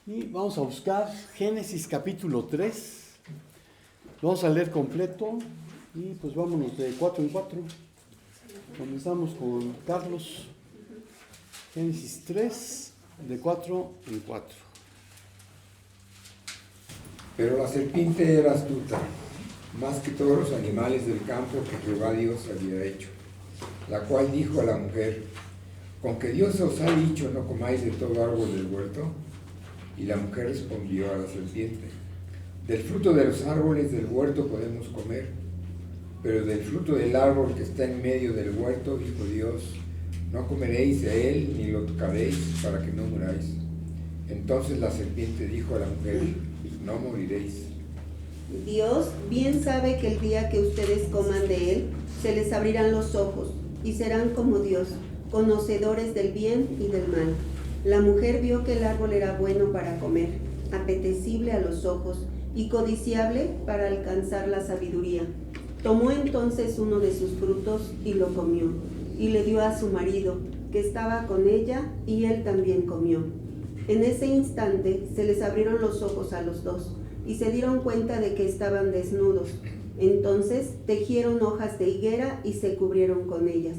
Y vamos a buscar Génesis capítulo 3. Lo vamos a leer completo y pues vámonos de 4 en 4. Comenzamos con Carlos. Génesis 3, de 4 en 4. Pero la serpiente era astuta, más que todos los animales del campo que Jehová Dios había hecho, la cual dijo a la mujer: ¿con que Dios os ha dicho no comáis de todo árbol del huerto? Y la mujer respondió a la serpiente: del fruto de los árboles del huerto podemos comer, pero del fruto del árbol que está en medio del huerto, dijo Dios, no comeréis de él ni lo tocaréis, para que no muráis. Entonces la serpiente dijo a la mujer: no moriréis. Dios bien sabe que el día que ustedes coman de él, se les abrirán los ojos, y serán como Dios, conocedores del bien y del mal. La mujer vio que el árbol era bueno para comer, apetecible a los ojos, y codiciable para alcanzar la sabiduría. Tomó entonces uno de sus frutos y lo comió, y le dio a su marido, que estaba con ella, y él también comió. En ese instante se les abrieron los ojos a los dos, y se dieron cuenta de que estaban desnudos. Entonces tejieron hojas de higuera y se cubrieron con ellas.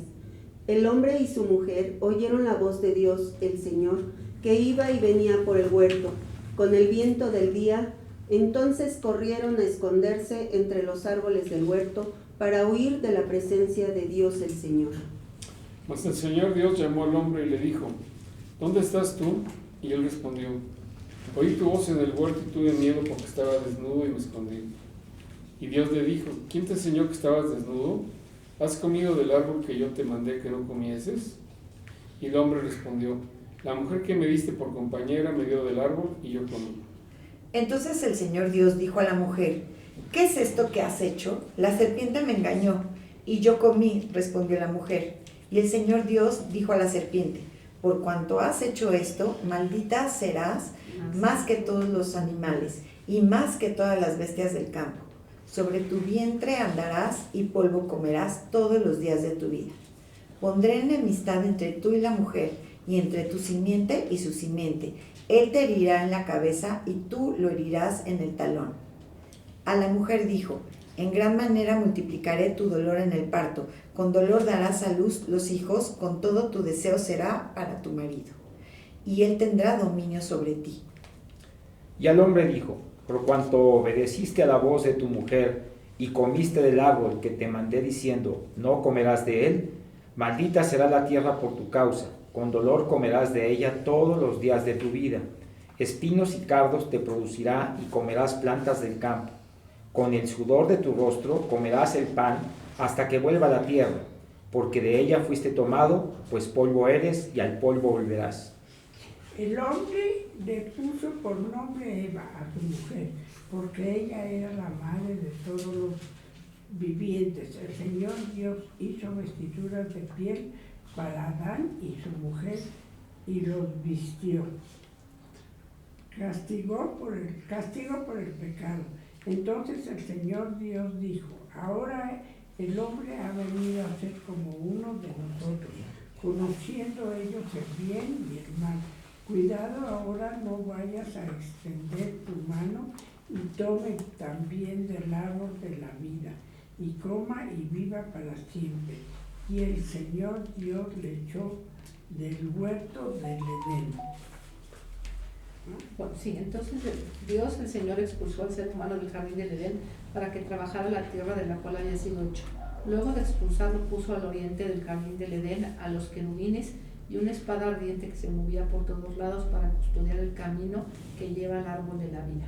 El hombre y su mujer oyeron la voz de Dios, el Señor, que iba y venía por el huerto, con el viento del día. Entonces corrieron a esconderse entre los árboles del huerto, para huir de la presencia de Dios el Señor. Mas el Señor Dios llamó al hombre y le dijo: ¿dónde estás tú? Y él respondió: oí tu voz en el huerto y tuve miedo porque estaba desnudo y me escondí. Y Dios le dijo: ¿quién te enseñó que estabas desnudo? ¿Has comido del árbol que yo te mandé que no comieses? Y el hombre respondió: la mujer que me diste por compañera me dio del árbol y yo comí. Entonces el Señor Dios dijo a la mujer: ¿qué es esto que has hecho? La serpiente me engañó y yo comí, respondió la mujer. Y el Señor Dios dijo a la serpiente: por cuanto has hecho esto, maldita serás más que todos los animales y más que todas las bestias del campo. Sobre tu vientre andarás y polvo comerás todos los días de tu vida. Pondré enemistad entre tú y la mujer, y entre tu simiente y su simiente. Él te herirá en la cabeza y tú lo herirás en el talón. A la mujer dijo: en gran manera multiplicaré tu dolor en el parto, con dolor darás a luz los hijos, con todo tu deseo será para tu marido, y él tendrá dominio sobre ti. Y al hombre dijo: por cuanto obedeciste a la voz de tu mujer y comiste del árbol que te mandé diciendo, no comerás de él, maldita será la tierra por tu causa, con dolor comerás de ella todos los días de tu vida. Espinos y cardos te producirá y comerás plantas del campo. Con el sudor de tu rostro comerás el pan hasta que vuelva a la tierra, porque de ella fuiste tomado, pues polvo eres y al polvo volverás. El hombre le puso por nombre Eva a su mujer, porque ella era la madre de todos los vivientes. El Señor Dios hizo vestiduras de piel para Adán y su mujer y los vistió. Castigo por el pecado. Entonces el Señor Dios dijo: ahora el hombre ha venido a ser como uno de nosotros, conociendo ellos el bien y el mal. Cuidado ahora, no vayas a extender tu mano y tome también del árbol de la vida, y coma y viva para siempre. Y el Señor Dios le echó del huerto del Edén. Bueno, sí, entonces Dios, el Señor, expulsó al ser humano del jardín del Edén para que trabajara la tierra de la cual había sido hecho. Luego de expulsarlo, puso al oriente del jardín del Edén a los querubines y una espada ardiente que se movía por todos lados para custodiar el camino que lleva al árbol de la vida.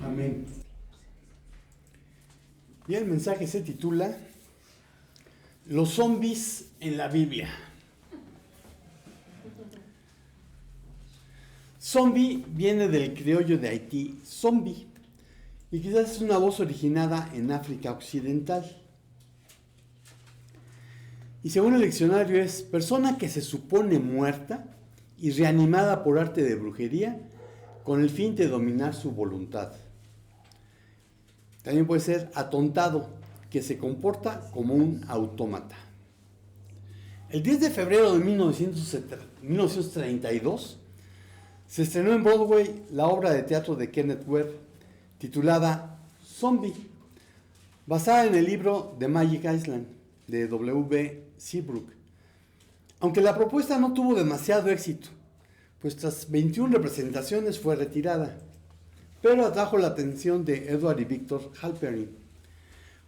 Amén. Y el mensaje se titula Los zombies en la Biblia. Zombie viene del criollo de Haití, zombie, y quizás es una voz originada en África Occidental. Y según el diccionario es persona que se supone muerta y reanimada por arte de brujería con el fin de dominar su voluntad. También puede ser atontado, que se comporta como un autómata. El 10 de febrero de 1932 se estrenó en Broadway la obra de teatro de Kenneth Webb, titulada Zombie, basada en el libro The Magic Island, de W. Seabrook. Aunque la propuesta no tuvo demasiado éxito, pues tras 21 representaciones fue retirada, pero atrajo la atención de Edward y Victor Halperin,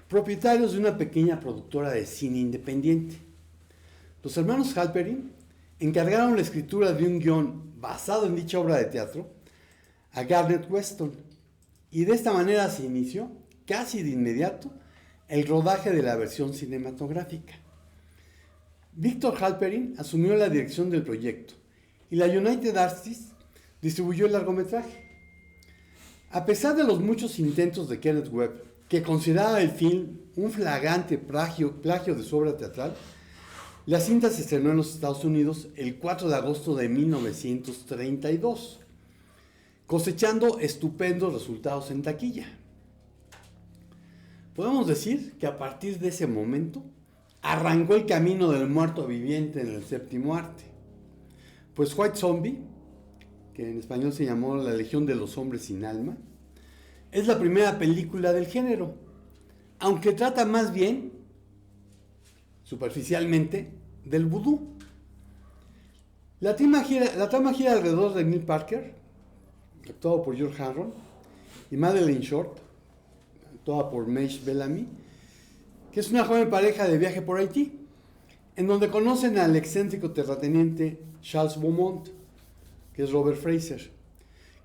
propietarios de una pequeña productora de cine independiente. Los hermanos Halperin encargaron la escritura de un guión basado en dicha obra de teatro a Garnet Weston, y de esta manera se inició, casi de inmediato, el rodaje de la versión cinematográfica. Victor Halperin asumió la dirección del proyecto y la United Artists distribuyó el largometraje. A pesar de los muchos intentos de Kenneth Webb, que consideraba el film un flagrante plagio de su obra teatral, la cinta se estrenó en los Estados Unidos el 4 de agosto de 1932, cosechando estupendos resultados en taquilla. Podemos decir que a partir de ese momento arrancó el camino del muerto viviente en el séptimo arte, pues White Zombie, que en español se llamó La Legión de los Hombres Sin Alma, es la primera película del género, aunque trata más bien, superficialmente, del vudú. La trama gira alrededor de Neil Parker, actuado por George Harron, y Madeleine Short, actuada por Maish Bellamy, que es una joven pareja de viaje por Haití, en donde conocen al excéntrico terrateniente Charles Beaumont, que es Robert Fraser,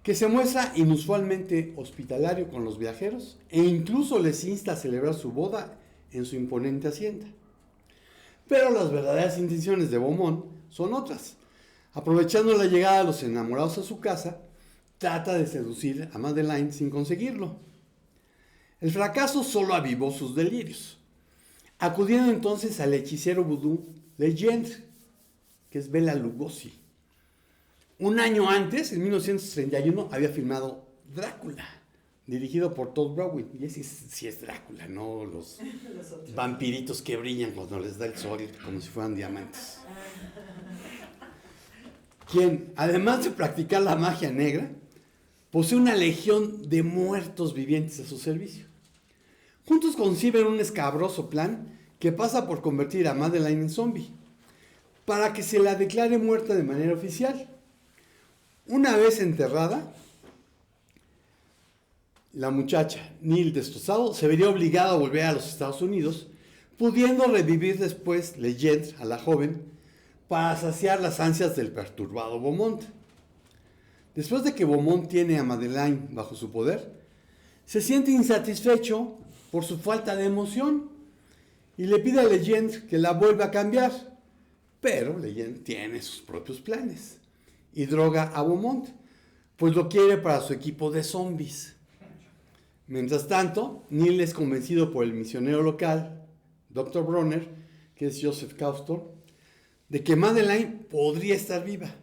que se muestra inusualmente hospitalario con los viajeros e incluso les insta a celebrar su boda en su imponente hacienda. Pero las verdaderas intenciones de Beaumont son otras. Aprovechando la llegada de los enamorados a su casa, trata de seducir a Madeleine sin conseguirlo. El fracaso solo avivó sus delirios, acudiendo entonces al hechicero vudú Legendre, que es Bela Lugosi. Un año antes, en 1931, había filmado Drácula, dirigido por Todd Browning. Y ese sí es Drácula, no los vampiritos que brillan cuando les da el sol como si fueran diamantes. Quien, además de practicar la magia negra, posee una legión de muertos vivientes a su servicio. Juntos conciben un escabroso plan que pasa por convertir a Madeleine en zombie, para que se la declare muerta de manera oficial. Una vez enterrada, la muchacha, Neil destrozado, se vería obligada a volver a los Estados Unidos, pudiendo revivir después Legendre, a la joven, para saciar las ansias del perturbado Beaumont. Después de que Beaumont tiene a Madeleine bajo su poder, se siente insatisfecho por su falta de emoción y le pide a Legendre que la vuelva a cambiar, pero Legendre tiene sus propios planes y droga a Beaumont, pues lo quiere para su equipo de zombies. Mientras tanto, Neil es convencido por el misionero local, Dr. Bronner, que es Joseph Caustor, de que Madeleine podría estar viva.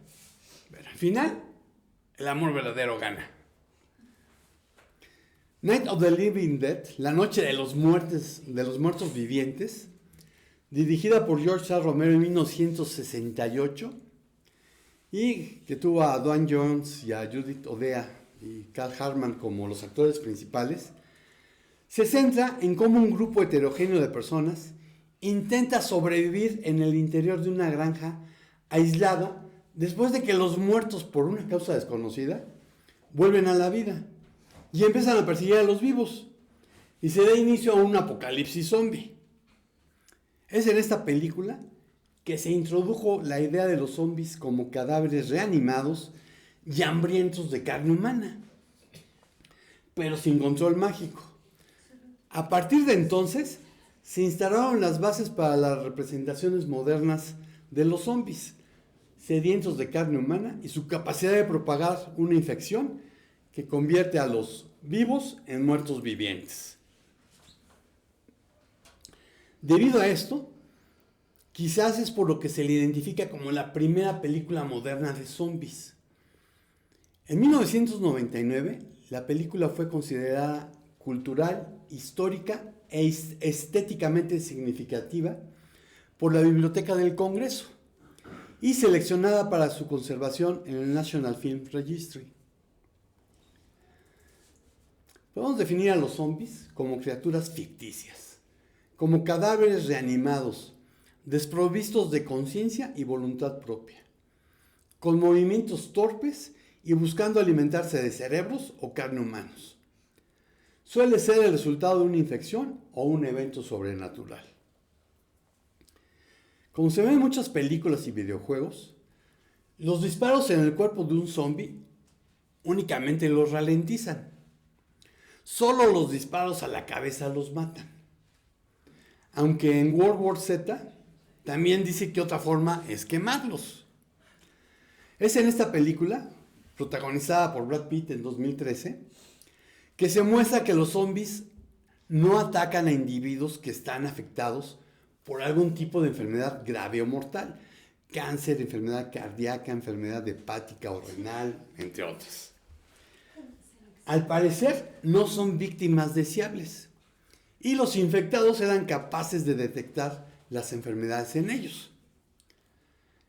Pero al final, el amor verdadero gana. Night of the Living Dead, la noche de los muertos vivientes, dirigida por George A. Romero en 1968, y que tuvo a Dwayne Jones y a Judith Odea y Carl Hartman como los actores principales, se centra en cómo un grupo heterogéneo de personas intenta sobrevivir en el interior de una granja aislada después de que los muertos por una causa desconocida vuelven a la vida y empiezan a perseguir a los vivos y se da inicio a un apocalipsis zombie. Es en esta película que se introdujo la idea de los zombies como cadáveres reanimados y hambrientos de carne humana, pero sin control mágico. A partir de entonces, se instalaron las bases para las representaciones modernas de los zombies, sedientos de carne humana y su capacidad de propagar una infección que convierte a los vivos en muertos vivientes. Debido a esto, quizás es por lo que se le identifica como la primera película moderna de zombies. En 1999, la película fue considerada cultural, histórica e estéticamente significativa por la Biblioteca del Congreso y seleccionada para su conservación en el National Film Registry. Podemos definir a los zombies como criaturas ficticias, como cadáveres reanimados, desprovistos de conciencia y voluntad propia, con movimientos torpes y buscando alimentarse de cerebros o carne humanos. Suele ser el resultado de una infección o un evento sobrenatural. Como se ve en muchas películas y videojuegos, los disparos en el cuerpo de un zombie únicamente los ralentizan. Solo los disparos a la cabeza los matan. Aunque en World War Z también dice que otra forma es quemarlos. Es en esta película, protagonizada por Brad Pitt en 2013, que se muestra que los zombies no atacan a individuos que están afectados por algún tipo de enfermedad grave o mortal, cáncer, enfermedad cardíaca, enfermedad hepática o renal, entre otras. Al parecer, no son víctimas deseables, y los infectados eran capaces de detectar las enfermedades en ellos.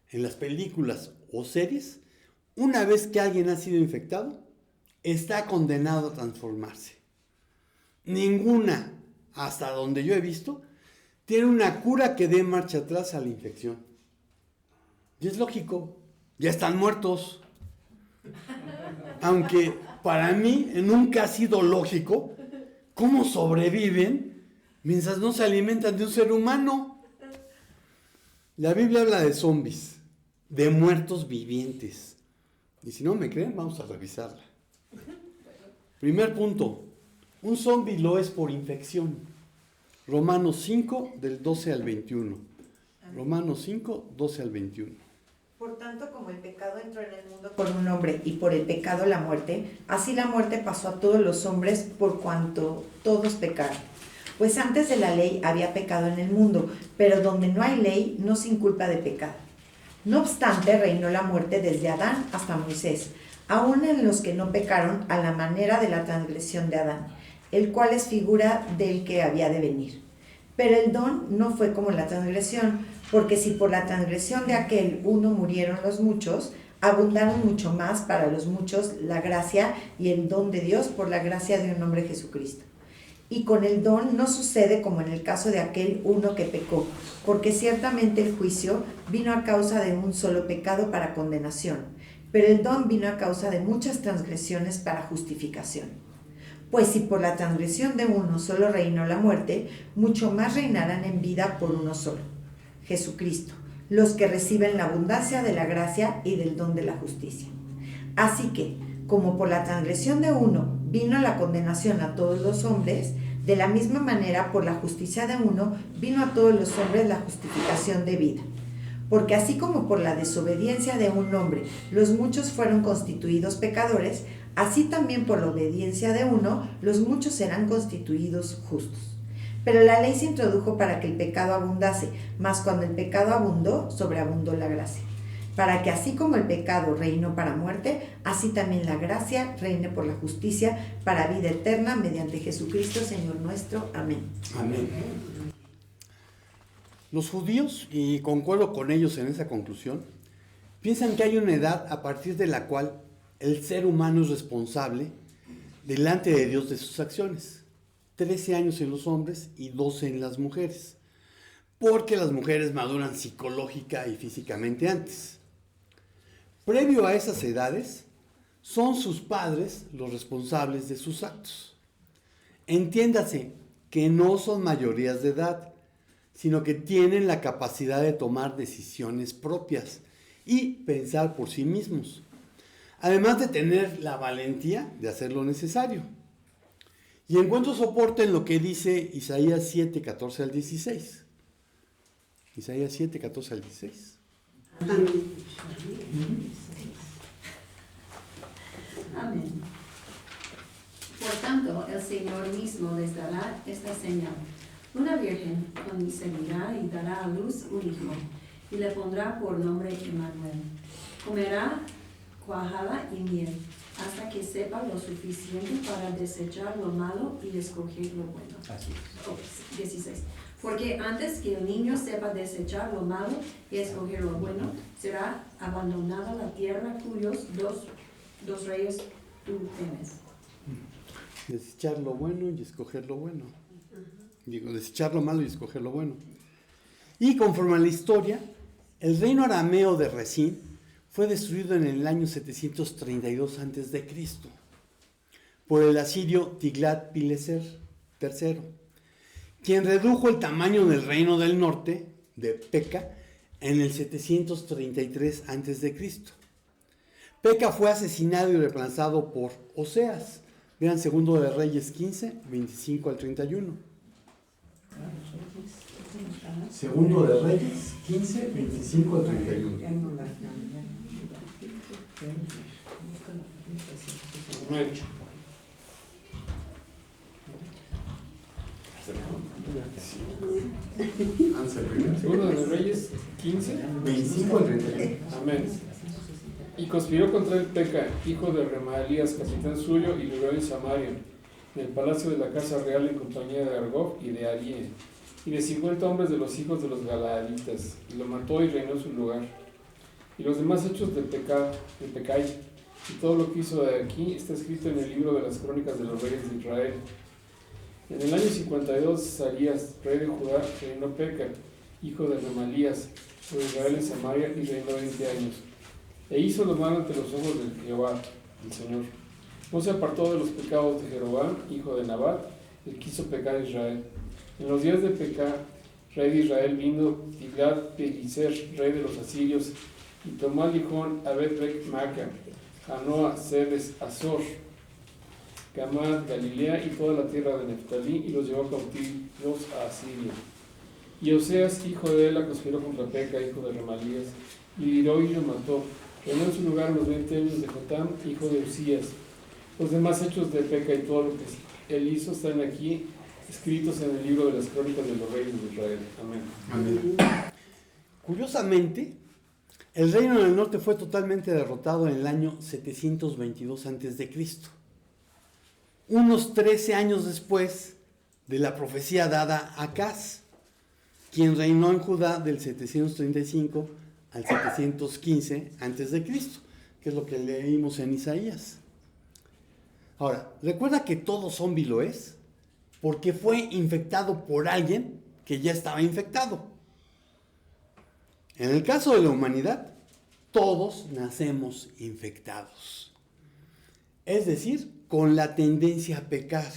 En las películas o series, una vez que alguien ha sido infectado, está condenado a transformarse. Ninguna, hasta donde yo he visto, tiene una cura que dé marcha atrás a la infección. Y es lógico, ya están muertos. Aunque para mí nunca ha sido lógico cómo sobreviven mientras no se alimentan de un ser humano. La Biblia habla de zombies, de muertos vivientes. Y si no me creen, vamos a revisarla. Primer punto, un zombie lo es por infección. Romanos 5, del 12 al 21. Romanos 5, 12 al 21. Por tanto, como el pecado entró en el mundo por un hombre y por el pecado la muerte, así la muerte pasó a todos los hombres por cuanto todos pecaron. Pues antes de la ley había pecado en el mundo, pero donde no hay ley no se inculpa de pecado. No obstante, reinó la muerte desde Adán hasta Moisés, aun en los que no pecaron a la manera de la transgresión de Adán, el cual es figura del que había de venir. Pero el don no fue como la transgresión, porque si por la transgresión de aquel uno murieron los muchos, abundaron mucho más para los muchos la gracia y el don de Dios por la gracia de un hombre Jesucristo. Y con el don no sucede como en el caso de aquel uno que pecó, porque ciertamente el juicio vino a causa de un solo pecado para condenación, pero el don vino a causa de muchas transgresiones para justificación. Pues si por la transgresión de uno solo reinó la muerte, mucho más reinarán en vida por uno solo, Jesucristo, los que reciben la abundancia de la gracia y del don de la justicia. Así que, como por la transgresión de uno vino la condenación a todos los hombres, de la misma manera por la justicia de uno vino a todos los hombres la justificación de vida. Porque así como por la desobediencia de un hombre los muchos fueron constituidos pecadores, así también por la obediencia de uno los muchos serán constituidos justos. Pero la ley se introdujo para que el pecado abundase, mas cuando el pecado abundó, sobreabundó la gracia. Para que así como el pecado reinó para muerte, así también la gracia reine por la justicia para vida eterna mediante Jesucristo Señor nuestro. Amén. Amén. Los judíos, y concuerdo con ellos en esa conclusión, piensan que hay una edad a partir de la cual el ser humano es responsable delante de Dios de sus acciones. 13 años en los hombres y 12 en las mujeres, porque las mujeres maduran psicológica y físicamente antes. Previo a esas edades, son sus padres los responsables de sus actos. Entiéndase que no son mayorías de edad, sino que tienen la capacidad de tomar decisiones propias y pensar por sí mismos, además de tener la valentía de hacer lo necesario. Y encuentro soporte en lo que dice Isaías 7, 14 al 16. Isaías 7, 14 al 16. Amén. Por tanto, el Señor mismo les dará esta señal. Una virgen concebirá y dará a luz un hijo, y le pondrá por nombre Emmanuel. Comerá cuajada y miel, hasta que sepa lo suficiente para desechar lo malo y escoger lo bueno. 16. Porque antes que el niño sepa desechar lo malo y escoger lo bueno, será abandonada la tierra cuyos dos reyes tú temes. Desechar lo bueno y escoger lo bueno. Digo, desechar lo malo y escoger lo bueno. Y conforme a la historia, el reino arameo de Resín fue destruido en el año 732 a.C. por el asirio Tiglat-Pileser III, quien redujo el tamaño del reino del norte, de Peca, en el 733 a.C. Peca fue asesinado y reemplazado por Oseas. Vean 2 de Reyes 15, 25 al 31. 2 de Reyes 15, 25 al 31. Segundo de Reyes 15, 25 al 31. amén. Y conspiró contra él Peca, hijo de Remalías, capitán suyo, y lo hirió en Samaria, en el palacio de la casa real en compañía de Argob y de Arie, y de 50 hombres de los hijos de los Galaaditas, y lo mató y reinó en su lugar. Y los demás hechos de Pecai, y todo lo que hizo de aquí, está escrito en el libro de las crónicas de los reyes de Israel. En el año 52, Sarías, rey de Judá, reinó Peca, hijo de Remalías, sobre Israel en Samaria, y reinó 20 años. E hizo lo malo ante los ojos de Jehová, el Señor. No se apartó de los pecados de Jeroboam, hijo de Nabat, el que hizo pecar a Israel. En los días de Peca, rey de Israel, vino Tiglat-Pileser, rey de los asirios, y tomó al Gihón, Abed-Rec-Maca, Janoa, Sedes, Azor, Gamad, Galilea y toda la tierra de Neftalí, y los llevó cautivos a Asiria. Y Oseas, hijo de Ela, conspiró contra Peca, hijo de Remalías, y hirió y lo mató. Reinó en su lugar los 20 años de Jotam, hijo de Usías. Los demás hechos de Peca y todo lo que él hizo están aquí escritos en el libro de las crónicas de los reyes de Israel. Amén. Amén. Curiosamente, el reino del norte fue totalmente derrotado en el año 722 a.C., unos 13 años después de la profecía dada a Acaz, quien reinó en Judá del 735 al 715 a.C., que es lo que leímos en Isaías. Ahora, recuerda que todo zombi lo es, porque fue infectado por alguien que ya estaba infectado. En el caso de la humanidad, todos nacemos infectados. Es decir, con la tendencia a pecar,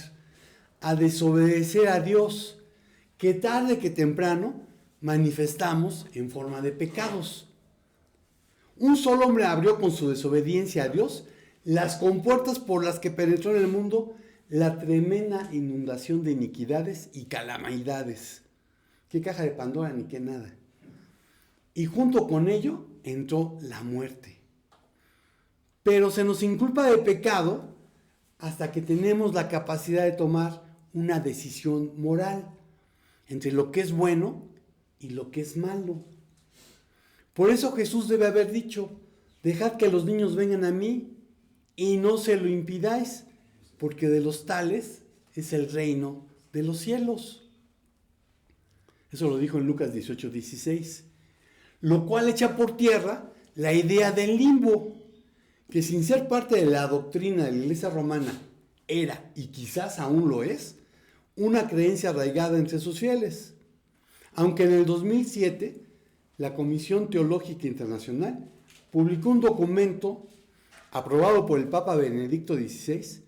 a desobedecer a Dios, que tarde que temprano manifestamos en forma de pecados. Un solo hombre abrió con su desobediencia a Dios las compuertas por las que penetró en el mundo la tremenda inundación de iniquidades y calamidades. Qué caja de Pandora ni qué nada. Y junto con ello entró la muerte. Pero se nos inculpa de pecado hasta que tenemos la capacidad de tomar una decisión moral entre lo que es bueno y lo que es malo. Por eso Jesús debe haber dicho: dejad que los niños vengan a mí y no se lo impidáis, porque de los tales es el reino de los cielos. Eso lo dijo en Lucas 18:16, lo cual echa por tierra la idea del limbo, que sin ser parte de la doctrina de la Iglesia romana era, y quizás aún lo es, una creencia arraigada entre sus fieles. Aunque en el 2007 la Comisión Teológica Internacional publicó un documento aprobado por el Papa Benedicto XVI,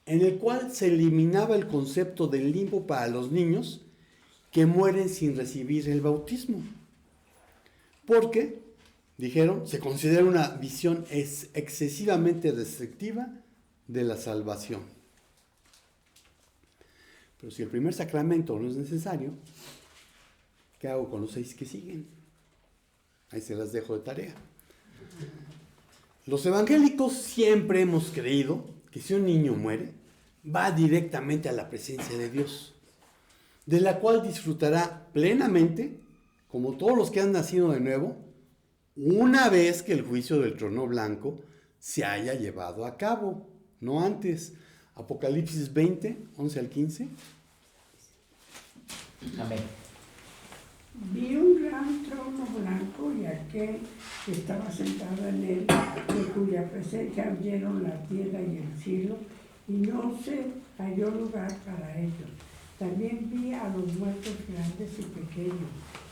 en el cual se eliminaba el concepto del limbo para los niños que mueren sin recibir el bautismo. Porque, dijeron, se considera una visión excesivamente restrictiva de la salvación. Pero si el primer sacramento no es necesario, ¿qué hago con los 6 que siguen? Ahí se las dejo de tarea. Los evangélicos siempre hemos creído que si un niño muere, va directamente a la presencia de Dios, de la cual disfrutará plenamente, como todos los que han nacido de nuevo, una vez que el juicio del trono blanco se haya llevado a cabo, no antes. Apocalipsis 20, 11 al 15. Amén. Vi un gran trono blanco y aquel que estaba sentado en él, de cuya presencia abrieron la tierra y el cielo, y no se halló lugar para ellos. También vi a los muertos grandes y pequeños,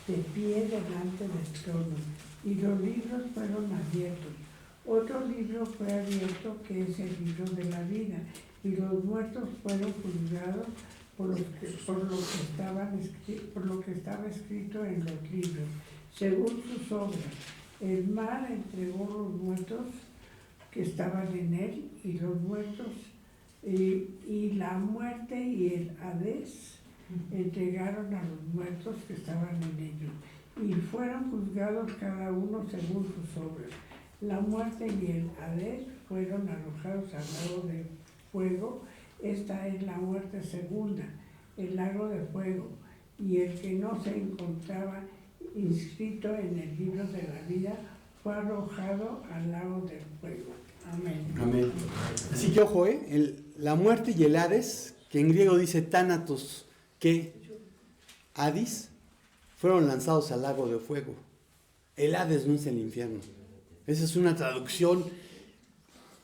de pie delante del trono, y los libros fueron abiertos. Otro libro fue abierto, que es el libro de la vida, y los muertos fueron juzgados por lo que estaba escrito en los libros, según sus obras. El mar entregó los muertos que estaban en él, y los muertos, y la muerte y el Hades entregaron a los muertos que estaban en ellos, y fueron juzgados cada uno según sus obras. La muerte y el Hades fueron arrojados al lago de fuego. Esta es la muerte segunda, el lago de fuego, y el que no se encontraba inscrito en el libro de la vida fue arrojado al lago del fuego. Amén. Amén. Así que ojo, la muerte y el Hades, que en griego dice Tánatos, que Hades, fueron lanzados al lago de fuego. El Hades no es el infierno. Esa es una traducción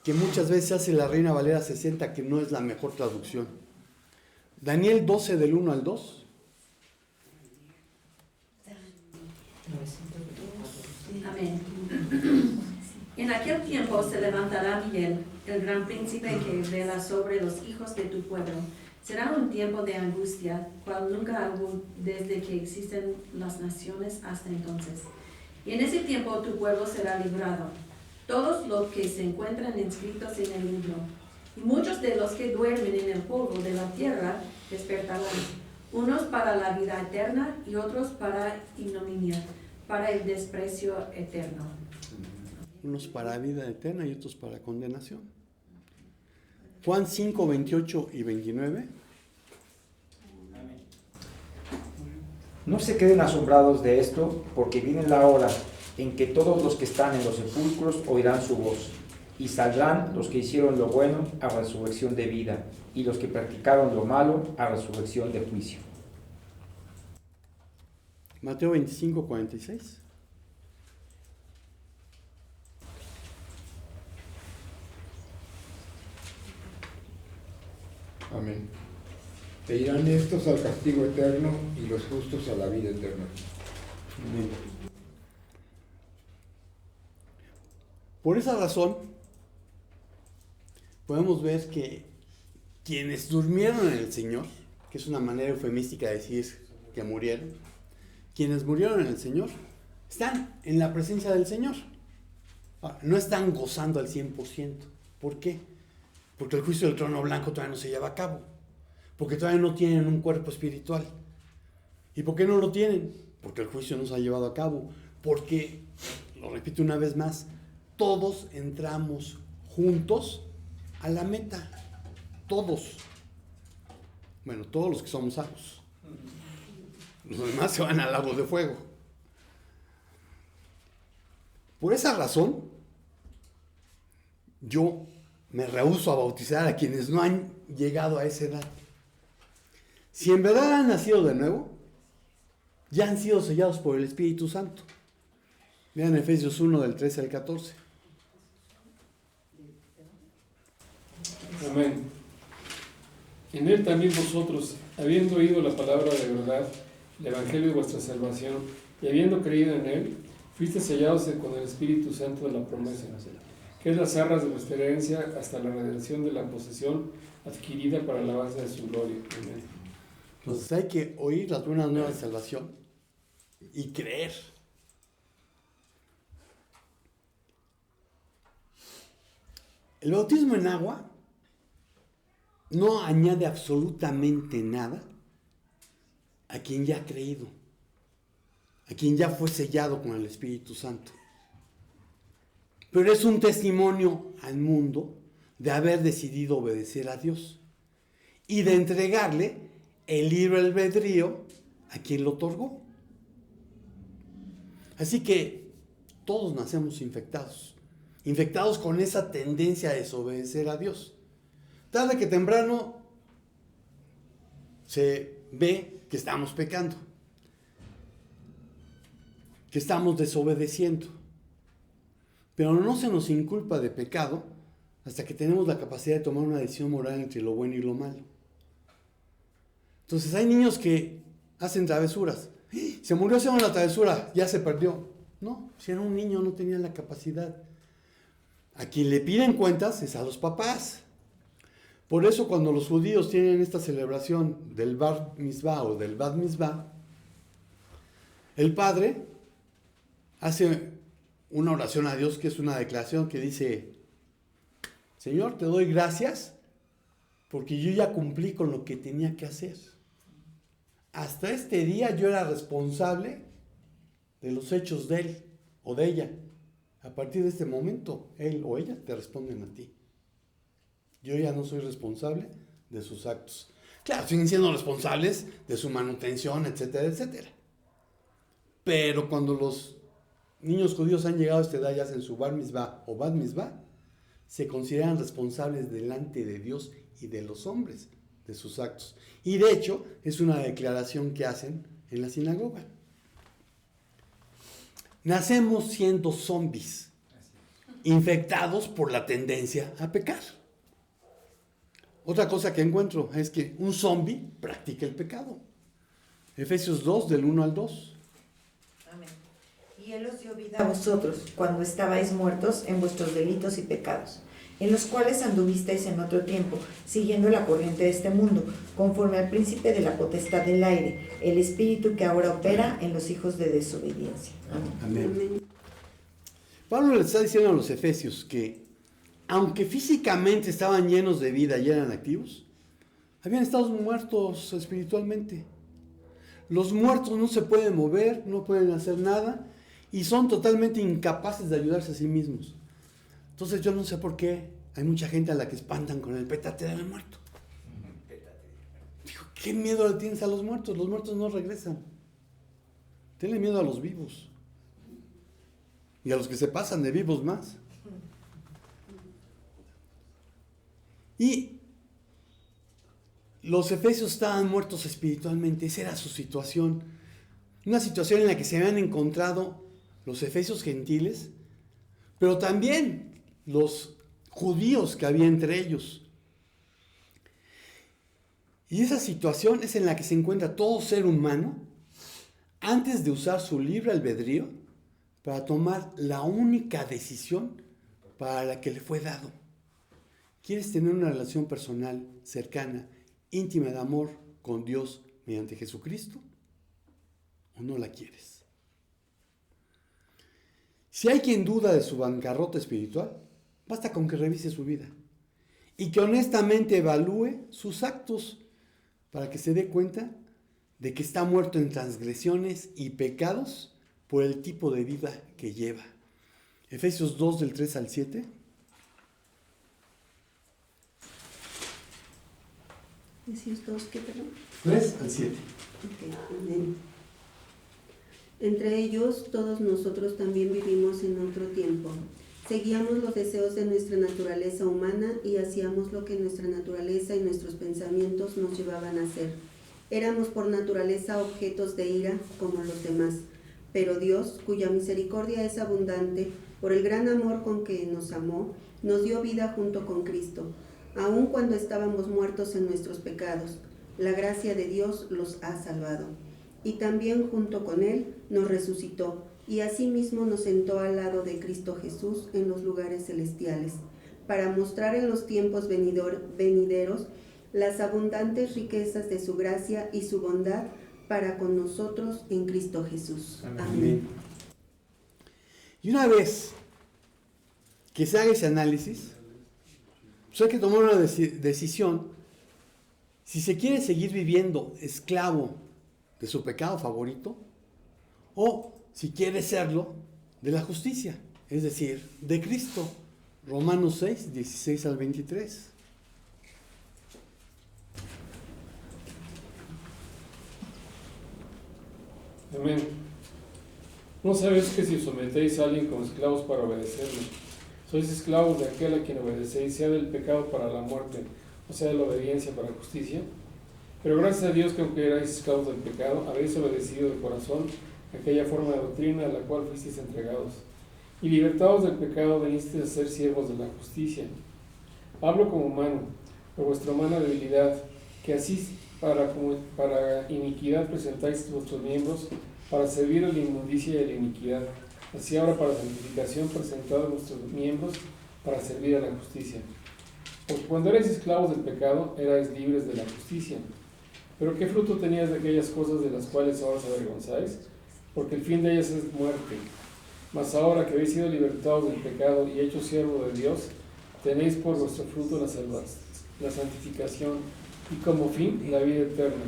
que muchas veces hace la Reina Valera 60, que no es la mejor traducción. Daniel 12, del 1 al 2. Amén. En aquel tiempo se levantará Miguel, el gran príncipe que vela sobre los hijos de tu pueblo. Será un tiempo de angustia, cual nunca hubo desde que existen las naciones hasta entonces. Y en ese tiempo tu pueblo será librado, todos los que se encuentran inscritos en el libro. Y muchos de los que duermen en el polvo de la tierra despertarán, unos para la vida eterna y otros para ignominia, para el desprecio eterno. Unos para vida eterna y otros para condenación. Juan 5, 28 y 29. No se queden asombrados de esto, porque viene la hora en que todos los que están en los sepulcros oirán su voz, y saldrán los que hicieron lo bueno a resurrección de vida, y los que practicaron lo malo a resurrección de juicio. Mateo 25, 46. Amén. Te irán estos al castigo eterno y los justos a la vida eterna. Amén. Por esa razón, podemos ver que quienes durmieron en el Señor, que es una manera eufemística de decir que murieron, quienes murieron en el Señor, están en la presencia del Señor. Ahora, no están gozando al 100%. ¿Por qué? Porque el juicio del trono blanco todavía no se lleva a cabo. Porque todavía no tienen un cuerpo espiritual. ¿Y por qué no lo tienen? Porque el juicio no se ha llevado a cabo. Porque, lo repito una vez más, todos entramos juntos a la meta. Todos. Bueno, todos los que somos salvos. Los demás se van al lago de fuego. Por esa razón, yo me rehúso a bautizar a quienes no han llegado a esa edad. Si en verdad han nacido de nuevo, ya han sido sellados por el Espíritu Santo. Vean Efesios 1, del 13 al 14. Amén. En él también vosotros, habiendo oído la palabra de verdad, el evangelio de vuestra salvación, y habiendo creído en él, fuiste sellados con el Espíritu Santo de la promesa, que es las arras de vuestra herencia hasta la redención de la posesión adquirida para la alabanza de su gloria. Amén. Entonces hay que oír las buenas nuevas de salvación y creer. El bautismo en agua no añade absolutamente nada a quien ya ha creído, a quien ya fue sellado con el Espíritu Santo. Pero es un testimonio al mundo de haber decidido obedecer a Dios y de entregarle el libre albedrío a quien lo otorgó. Así que todos nacemos infectados con esa tendencia a desobedecer a Dios. Tarde que temprano se ve que estamos pecando. que estamos desobedeciendo. Pero no se nos inculpa de pecado hasta que tenemos la capacidad de tomar una decisión moral entre lo bueno y lo malo. Entonces hay niños que hacen travesuras. Se murió haciendo la travesura, ya se perdió. No, si era un niño no tenía la capacidad. A quien le piden cuentas es a los papás. Por eso cuando los judíos tienen esta celebración del Bar Mitzvah o del Bat Mitzvah, el padre hace una oración a Dios, que es una declaración que dice: Señor, te doy gracias porque yo ya cumplí con lo que tenía que hacer. Hasta este día yo era responsable de los hechos de él o de ella. A partir de este momento, él o ella te responden a ti. Yo ya no soy responsable de sus actos. Claro, siguen siendo responsables de su manutención, etcétera, etcétera. Pero cuando los niños judíos han llegado a esta edad y hacen su Bar Mitzvah o Bat Mitzvah, se consideran responsables delante de Dios y de los hombres de sus actos. Y de hecho, es una declaración que hacen en la sinagoga. Nacemos siendo zombies, infectados por la tendencia a pecar. Otra cosa que encuentro es que un zombie practica el pecado. Efesios 2, del 1 al 2. Amén. Y Él os dio vida a vosotros, cuando estabais muertos en vuestros delitos y pecados, en los cuales anduvisteis en otro tiempo, siguiendo la corriente de este mundo, conforme al príncipe de la potestad del aire, el espíritu que ahora opera en los hijos de desobediencia. Amén. Amén. Pablo le está diciendo a los efesios que, aunque físicamente estaban llenos de vida y eran activos, habían estado muertos espiritualmente. Los muertos no se pueden mover, no pueden hacer nada y son totalmente incapaces de ayudarse a sí mismos. Entonces yo no sé por qué hay mucha gente a la que espantan con el pétate del muerto. Digo, ¿qué miedo le tienes a los muertos? Los muertos no regresan. Tenle miedo a los vivos. Y a los que se pasan de vivos más. Y los efesios estaban muertos espiritualmente. Esa era su situación. Una situación en la que se habían encontrado los efesios gentiles, pero también los judíos que había entre ellos. Y esa situación es en la que se encuentra todo ser humano antes de usar su libre albedrío para tomar la única decisión para la que le fue dado. ¿Quieres tener una relación personal, cercana, íntima de amor con Dios mediante Jesucristo? ¿O no la quieres? Si hay quien duda de su bancarrota espiritual, basta con que revise su vida y que honestamente evalúe sus actos para que se dé cuenta de que está muerto en transgresiones y pecados por el tipo de vida que lleva. Efesios 2, del 3 al 7. Efesios 2, ¿qué, perdón? 3 al 7. Ok, amén. Entre ellos, todos nosotros también vivimos en otro tiempo. Seguíamos los deseos de nuestra naturaleza humana y hacíamos lo que nuestra naturaleza y nuestros pensamientos nos llevaban a hacer. Éramos por naturaleza objetos de ira como los demás, pero Dios, cuya misericordia es abundante, por el gran amor con que nos amó, nos dio vida junto con Cristo, aun cuando estábamos muertos en nuestros pecados. La gracia de Dios los ha salvado. Y también junto con Él nos resucitó, y asimismo nos sentó al lado de Cristo Jesús en los lugares celestiales, para mostrar en los tiempos venideros las abundantes riquezas de su gracia y su bondad para con nosotros en Cristo Jesús. Amén. Y una vez que se haga ese análisis, pues hay que tomar una decisión si se quiere seguir viviendo esclavo de su pecado favorito o si quiere serlo de la justicia, es decir, de Cristo. Romanos 6, 16 al 23. Amén. ¿No sabéis que si os sometéis a alguien como esclavos para obedecerle, sois esclavos de aquel a quien obedecéis, sea del pecado para la muerte, o sea de la obediencia para justicia? Pero gracias a Dios que aunque erais esclavos del pecado, habéis obedecido de corazón aquella forma de doctrina a la cual fuisteis entregados. Y libertados del pecado venisteis a ser siervos de la justicia. Hablo como humano, por vuestra humana debilidad, que así para iniquidad presentáis vuestros miembros, para servir a la inmundicia y a la iniquidad. Así ahora para santificación presentad vuestros miembros para servir a la justicia. Porque cuando erais esclavos del pecado, erais libres de la justicia. Pero ¿qué fruto tenías de aquellas cosas de las cuales ahora os avergonzáis? Porque el fin de ellas es muerte. Mas ahora que habéis sido libertados del pecado y hechos siervos de Dios, tenéis por vuestro fruto la santificación y como fin la vida eterna.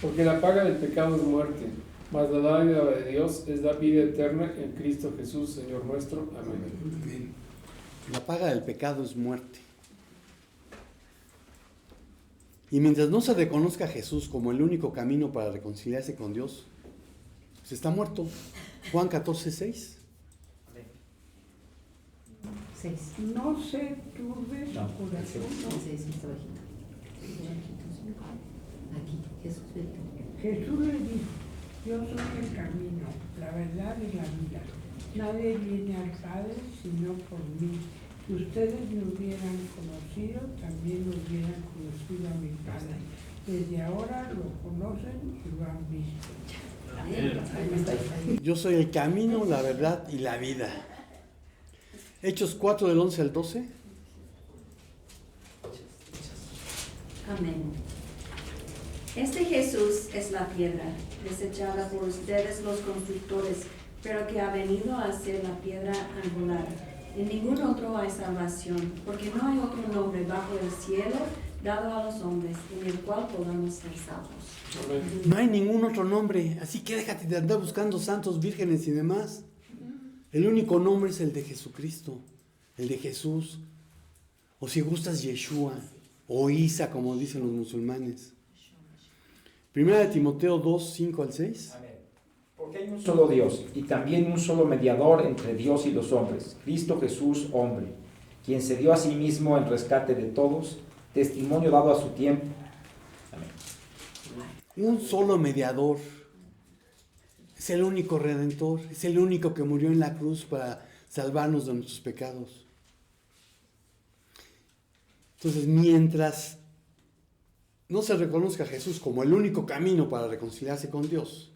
Porque la paga del pecado es muerte, mas la dádiva de Dios es la vida eterna en Cristo Jesús, Señor nuestro. Amén. La paga del pecado es muerte. Y mientras no se reconozca a Jesús como el único camino para reconciliarse con Dios, pues está muerto. Juan 14, 6. 6. No se turbe su corazón. 6 está bajito. Aquí, Jesús vete. Jesús le dijo, yo soy el camino, la verdad y la vida. Nadie viene al Padre sino por mí. Si ustedes me hubieran conocido, también hubieran conocido a mi Padre. Desde ahora lo conocen y lo han visto. Yo soy el camino, la verdad y la vida. Hechos 4 del 11 al 12. Amén. Este Jesús es la piedra, desechada por ustedes los constructores, pero que ha venido a ser la piedra angular. En ningún otro hay salvación, porque no hay otro nombre bajo el cielo dado a los hombres en el cual podamos ser salvos. Amén. No hay ningún otro nombre, así que déjate de andar buscando santos, vírgenes y demás. El único nombre es el de Jesucristo, el de Jesús. O si gustas, Yeshua, o Isa, como dicen los musulmanes. Primera de Timoteo 2, 5 al 6. Amén. Porque hay un solo Dios y también un solo mediador entre Dios y los hombres, Cristo Jesús, hombre, quien se dio a sí mismo en rescate de todos, testimonio dado a su tiempo. Amén. Un solo mediador. Es el único redentor, es el único que murió en la cruz para salvarnos de nuestros pecados. Entonces, mientras no se reconozca a Jesús como el único camino para reconciliarse con Dios,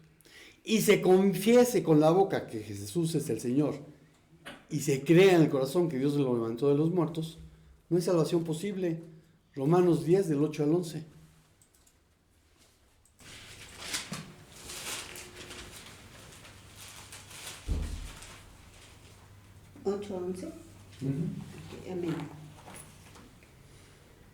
y se confiese con la boca que Jesús es el Señor, y se crea en el corazón que Dios lo levantó de los muertos, no hay salvación posible. Romanos 10, del 8 al 11. ¿8:11? Amén.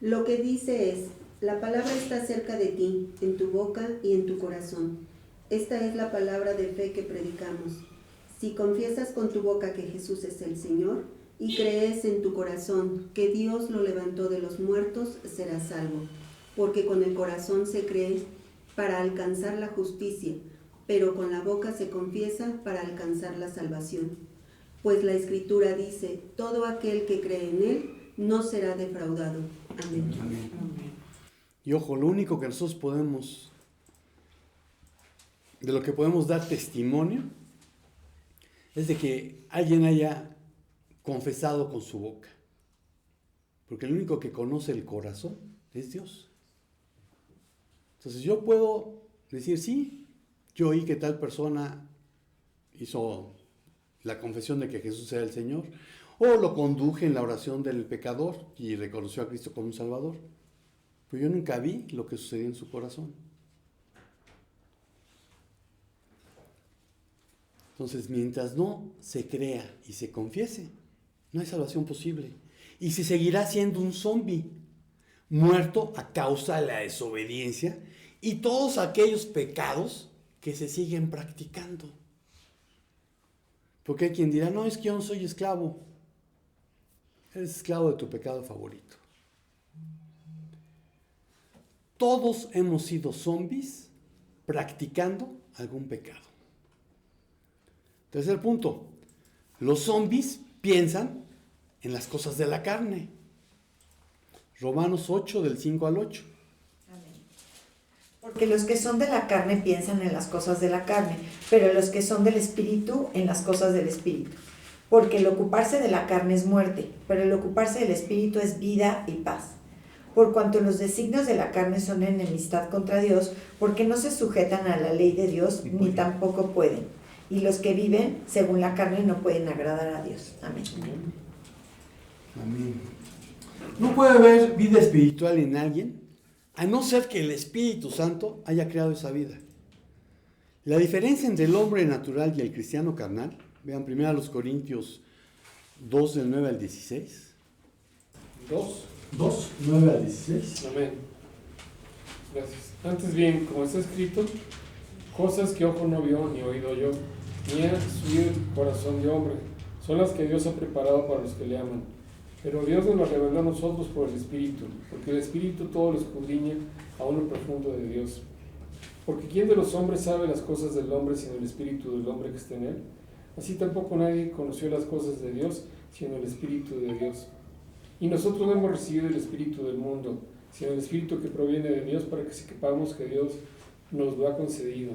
Lo que dice es, la palabra está cerca de ti, en tu boca y en tu corazón. Esta es la palabra de fe que predicamos. Si confiesas con tu boca que Jesús es el Señor y crees en tu corazón que Dios lo levantó de los muertos, serás salvo. Porque con el corazón se cree para alcanzar la justicia, pero con la boca se confiesa para alcanzar la salvación. Pues la Escritura dice, todo aquel que cree en Él no será defraudado. Amén. Amén. Y ojo, lo único que nosotros podemos, de lo que podemos dar testimonio, es de que alguien haya confesado con su boca. Porque el único que conoce el corazón es Dios. Entonces yo puedo decir, sí, yo oí que tal persona hizo la confesión de que Jesús era el Señor, o lo conduje en la oración del pecador y reconoció a Cristo como un Salvador. Pero yo nunca vi lo que sucedió en su corazón. Entonces, mientras no se crea y se confiese, no hay salvación posible. Y se seguirá siendo un zombie, muerto a causa de la desobediencia y todos aquellos pecados que se siguen practicando. Porque hay quien dirá, no, es que yo no soy esclavo. Eres esclavo de tu pecado favorito. Todos hemos sido zombies practicando algún pecado. Tercer punto, los zombies piensan en las cosas de la carne. Romanos 8, del 5 al 8. Porque los que son de la carne piensan en las cosas de la carne, pero los que son del Espíritu en las cosas del Espíritu. Porque el ocuparse de la carne es muerte, pero el ocuparse del Espíritu es vida y paz. Por cuanto los designios de la carne son enemistad contra Dios, porque no se sujetan a la ley de Dios, ni tampoco pueden. Y los que viven según la carne no pueden agradar a Dios. Amén. Amén. No puede haber vida espiritual en alguien a no ser que el Espíritu Santo haya creado esa vida. La diferencia entre el hombre natural y el cristiano carnal, vean primero los Corintios 2 del 9 al 16. 2, 9 al 16. Amén. Gracias. Antes bien, como está escrito, cosas que ojo no vio ni oído yo, ni ha subido el corazón de hombre, son las que Dios ha preparado para los que le aman. Pero Dios nos las reveló a nosotros por el Espíritu, porque el Espíritu todo lo escudriña aún lo profundo de Dios. Porque ¿quién de los hombres sabe las cosas del hombre sino el Espíritu del hombre que está en él? Así tampoco nadie conoció las cosas de Dios sino el Espíritu de Dios. Y nosotros no hemos recibido el Espíritu del mundo, sino el Espíritu que proviene de Dios, para que sepamos que Dios nos lo ha concedido.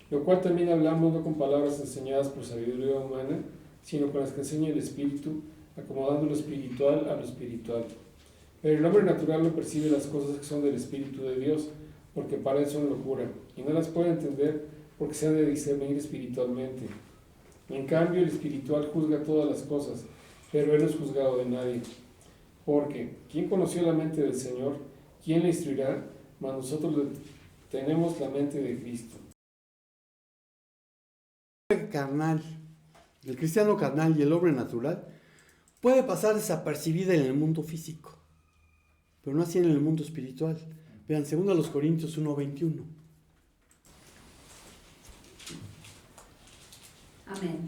Lo cual también hablamos no con palabras enseñadas por sabiduría humana, sino con las que enseña el Espíritu, acomodando lo espiritual a lo espiritual. Pero el hombre natural no percibe las cosas que son del Espíritu de Dios, porque para él son locura, y no las puede entender porque se han de discernir espiritualmente. Y en cambio el espiritual juzga todas las cosas, pero él no es juzgado de nadie. Porque, ¿quién conoció la mente del Señor? ¿Quién le instruirá? Mas nosotros tenemos la mente de Cristo. Carnal, el cristiano carnal y el hombre natural puede pasar desapercibida en el mundo físico, pero no así en el mundo espiritual. Vean, 2 Corintios 1:21. Amén.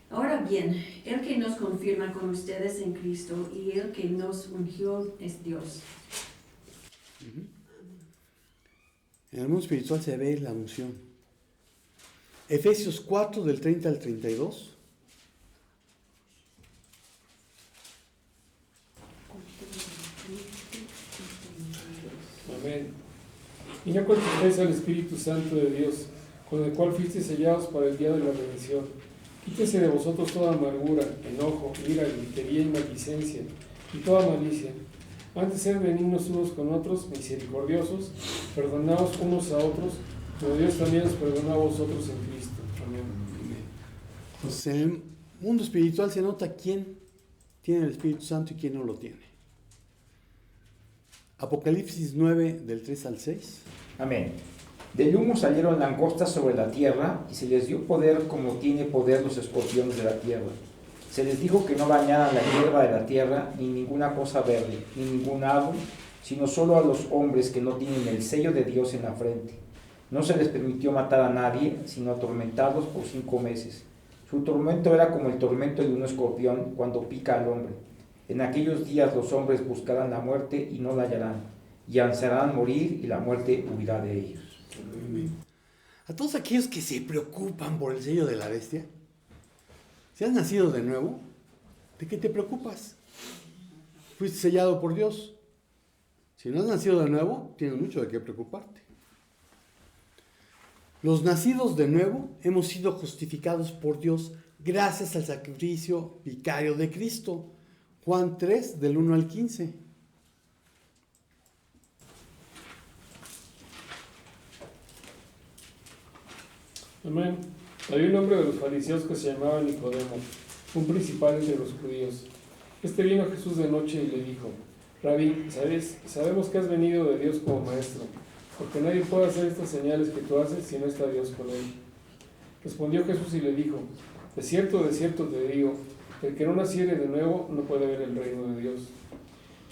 Ahora bien, el que nos confirma con ustedes en Cristo y el que nos ungió es Dios. En el mundo espiritual se ve la unción. Efesios 4 del 30 al 32. Amén. Y no contristéis al Espíritu Santo de Dios, con el cual fuisteis sellados para el día de la redención. Quítese de vosotros toda amargura, enojo, ira, gritería y maldicencia, y toda malicia. Antes sed benignos unos con otros, misericordiosos, perdonaos unos a otros, como Dios también os perdonó a vosotros en Cristo. Amén. Pues en el mundo espiritual se nota quién tiene el Espíritu Santo y quién no lo tiene. Apocalipsis 9 del 3 al 6. Amén. Del humo salieron langostas sobre la tierra, y se les dio poder como tiene poder los escorpiones de la tierra. Se les dijo que no dañaran la hierba de la tierra, ni ninguna cosa verde, ni ningún árbol, sino solo a los hombres que no tienen el sello de Dios en la frente. No se les permitió matar a nadie, sino atormentarlos por 5 meses. Su tormento era como el tormento de un escorpión cuando pica al hombre. En aquellos días los hombres buscarán la muerte y no la hallarán, y ansarán morir, y la muerte huirá de ellos. A todos aquellos que se preocupan por el sello de la bestia, si has nacido de nuevo, ¿de qué te preocupas? Fuiste sellado por Dios. Si no has nacido de nuevo, tienes mucho de qué preocuparte. Los nacidos de nuevo hemos sido justificados por Dios gracias al sacrificio vicario de Cristo. Juan 3, del 1 al 15. Amén. Había un hombre de los fariseos que se llamaba Nicodemo, un principal entre los judíos. Este vino a Jesús de noche y le dijo: Rabí, sabemos que has venido de Dios como maestro, porque nadie puede hacer estas señales que tú haces si no está Dios con él. Respondió Jesús y le dijo: de cierto te digo, el que no naciere de nuevo no puede ver el reino de Dios.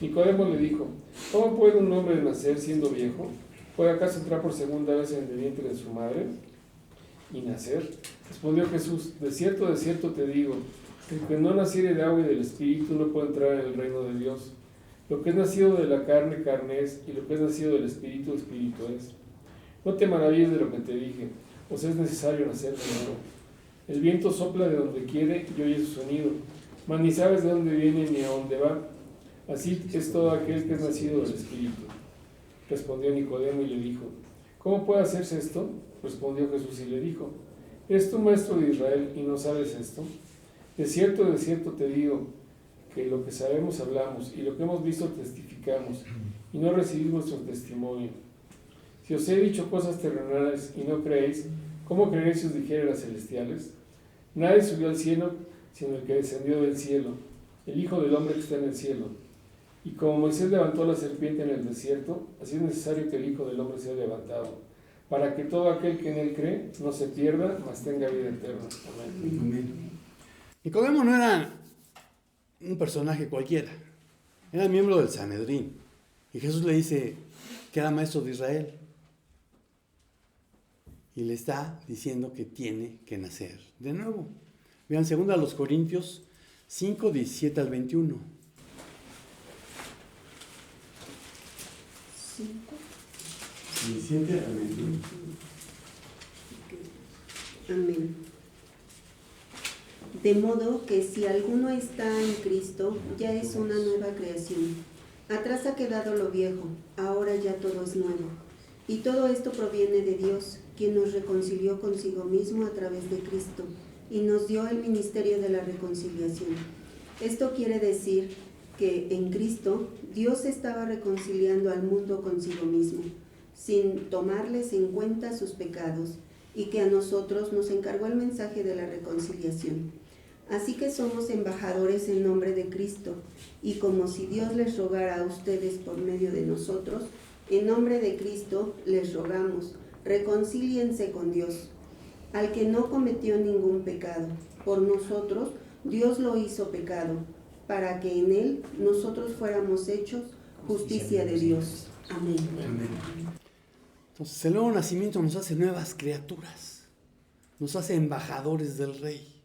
Nicodemo le dijo: ¿cómo puede un hombre nacer siendo viejo? ¿Puede acaso entrar por segunda vez en el vientre de su madre y nacer? Respondió Jesús: de cierto te digo, el que no naciere de agua y del Espíritu no puede entrar en el reino de Dios. Lo que es nacido de la carne, carne es, y lo que es nacido del Espíritu, Espíritu es. No te maravilles de lo que te dije, pues es necesario nacer de nuevo. El viento sopla de donde quiere y oye su sonido, mas ni sabes de dónde viene ni a dónde va. Así es todo aquel que es nacido del Espíritu. Respondió Nicodemo y le dijo: ¿Cómo puede hacerse esto? Respondió Jesús y le dijo: ¿Eres tú maestro de Israel y no sabes esto? De cierto te digo, que lo que sabemos hablamos, y lo que hemos visto testificamos, y no recibís nuestro testimonio. Si os he dicho cosas terrenales y no creéis, ¿cómo creeréis si os dijere las celestiales? Nadie subió al cielo, sino el que descendió del cielo, el Hijo del Hombre que está en el cielo. Y como Moisés levantó la serpiente en el desierto, así es necesario que el Hijo del Hombre sea levantado, para que todo aquel que en él cree no se pierda, mas tenga vida eterna. Amén. Amén. Nicodemo no era un personaje cualquiera, era miembro del Sanedrín. Y Jesús le dice que era maestro de Israel. Y le está diciendo que tiene que nacer de nuevo. Vean 2 Corintios 5, 17 al 21. 17 al 21. Amén. De modo que si alguno está en Cristo, ya es una nueva creación. Atrás ha quedado lo viejo, ahora ya todo es nuevo. Y todo esto proviene de Dios, quien nos reconcilió consigo mismo a través de Cristo, y nos dio el ministerio de la reconciliación. Esto quiere decir que en Cristo Dios estaba reconciliando al mundo consigo mismo, sin tomarles en cuenta sus pecados, y que a nosotros nos encargó el mensaje de la reconciliación. Así que somos embajadores en nombre de Cristo, y como si Dios les rogara a ustedes por medio de nosotros, en nombre de Cristo les rogamos, reconcíliense con Dios. Al que no cometió ningún pecado, por nosotros Dios lo hizo pecado, para que en él nosotros fuéramos hechos justicia de Dios. Amén. Amén. Entonces el nuevo nacimiento nos hace nuevas criaturas, nos hace embajadores del Rey.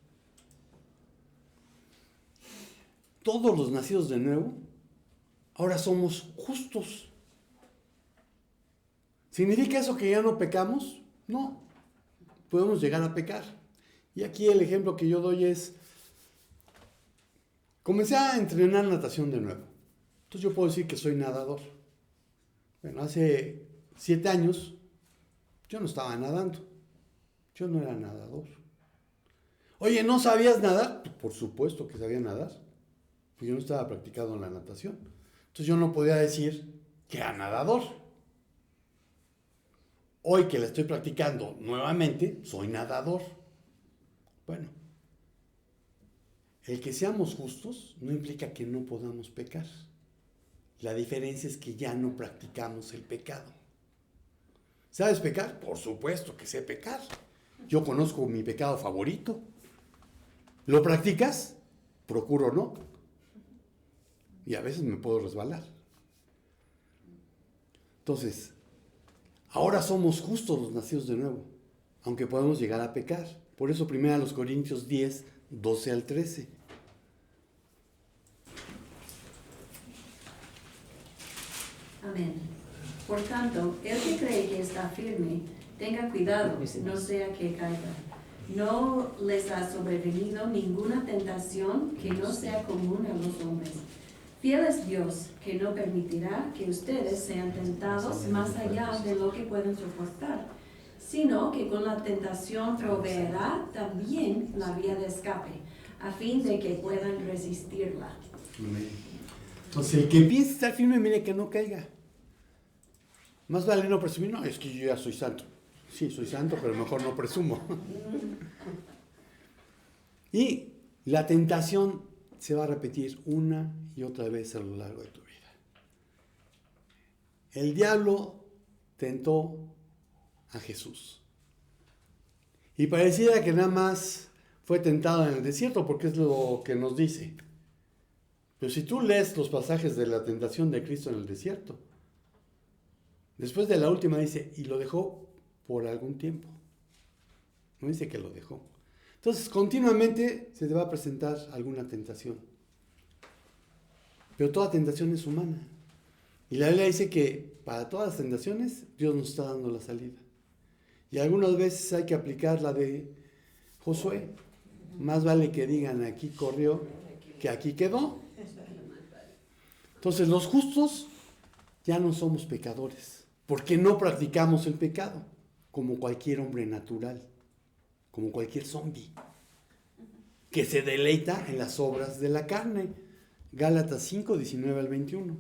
Todos los nacidos de nuevo, ahora somos justos. ¿Significa eso que ya no pecamos? No, podemos llegar a pecar. Y aquí el ejemplo que yo doy es, comencé a entrenar natación de nuevo. Entonces yo puedo decir que soy nadador. Bueno, hace 7 años yo no estaba nadando. Yo no era nadador. Oye, ¿no sabías nadar? Por supuesto que sabía nadar. Pues yo no estaba practicando la natación. Entonces yo no podía decir que era nadador. Hoy que la estoy practicando nuevamente, soy nadador. Bueno, el que seamos justos no implica que no podamos pecar. La diferencia es que ya no practicamos el pecado. ¿Sabes pecar? Por supuesto que sé pecar. Yo conozco mi pecado favorito. ¿Lo practicas? Procuro no. Y a veces me puedo resbalar. Entonces, ahora somos justos los nacidos de nuevo, aunque podemos llegar a pecar. Por eso 1 Corintios 10, 12 al 13. Amén. Por tanto, el que cree que está firme, tenga cuidado, no sea que caiga. No les ha sobrevenido ninguna tentación que no sea común a los hombres. Fiel es Dios, que no permitirá que ustedes sean tentados más allá de lo que pueden soportar, sino que con la tentación proveerá también la vía de escape, a fin de que puedan resistirla. Entonces, el que empiece a estar firme, mire que no caiga. Más vale no presumir, no, es que yo ya soy santo. Sí, soy santo, pero mejor no presumo. Y la tentación se va a repetir una y otra vez a lo largo de tu vida. El diablo tentó a Jesús. Y pareciera que nada más fue tentado en el desierto, porque es lo que nos dice. Pero si tú lees los pasajes de la tentación de Cristo en el desierto, después de la última dice, y lo dejó por algún tiempo. No dice que lo dejó. Entonces, continuamente se te va a presentar alguna tentación. Pero toda tentación es humana. Y la Biblia dice que para todas las tentaciones, Dios nos está dando la salida. Y algunas veces hay que aplicar la de Josué. Más vale que digan aquí corrió que aquí quedó. Entonces, los justos ya no somos pecadores, porque no practicamos el pecado, como cualquier hombre natural, como cualquier zombie, que se deleita en las obras de la carne. Gálatas 5, 19 al 21.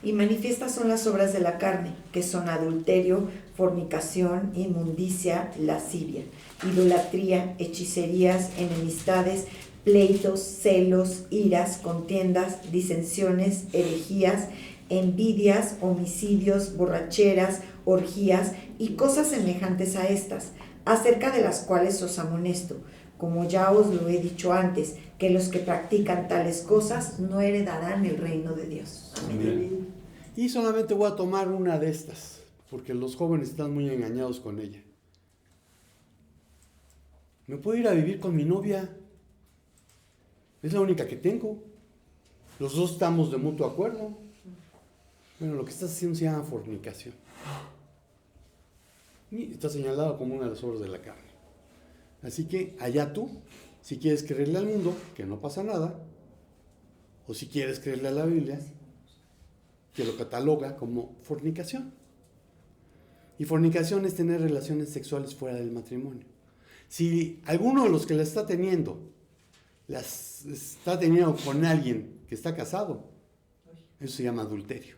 Y manifiestas son las obras de la carne, que son adulterio, fornicación, inmundicia, lascivia, idolatría, hechicerías, enemistades, pleitos, celos, iras, contiendas, disensiones, herejías, envidias, homicidios, borracheras, orgías y cosas semejantes a estas, acerca de las cuales os amonesto, como ya os lo he dicho antes, que los que practican tales cosas no heredarán el reino de Dios. Amén. Y solamente voy a tomar una de estas, porque los jóvenes están muy engañados con ella. ¿Me puedo ir a vivir con mi novia? Es la única que tengo. Los dos estamos de mutuo acuerdo. Bueno, lo que estás haciendo se llama fornicación. Y está señalado como una de las obras de la carne. Así que allá tú, si quieres creerle al mundo, que no pasa nada, o si quieres creerle a la Biblia, que lo cataloga como fornicación. Y fornicación es tener relaciones sexuales fuera del matrimonio. Si alguno de los que la está teniendo, las está teniendo con alguien que está casado, eso se llama adulterio.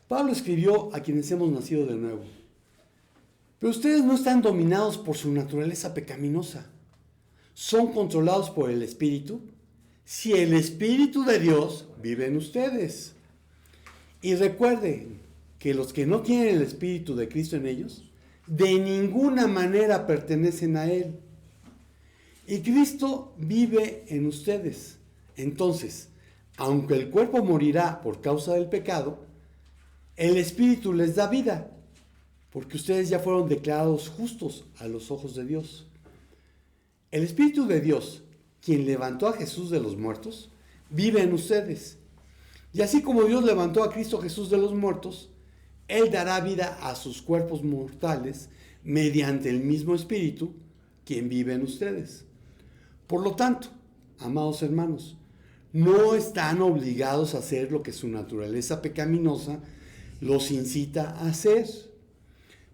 Pablo escribió a quienes hemos nacido de nuevo: pero ustedes no están dominados por su naturaleza pecaminosa, son controlados por el Espíritu, si el Espíritu de Dios vive en ustedes. Y recuerden que los que no tienen el Espíritu de Cristo en ellos, de ninguna manera pertenecen a Él. Y Cristo vive en ustedes. Entonces, aunque el cuerpo morirá por causa del pecado, el Espíritu les da vida, porque ustedes ya fueron declarados justos a los ojos de Dios. El Espíritu de Dios, quien levantó a Jesús de los muertos, vive en ustedes. Y así como Dios levantó a Cristo Jesús de los muertos, Él dará vida a sus cuerpos mortales mediante el mismo Espíritu, quien vive en ustedes. Por lo tanto, amados hermanos, no están obligados a hacer lo que su naturaleza pecaminosa los incita a hacer.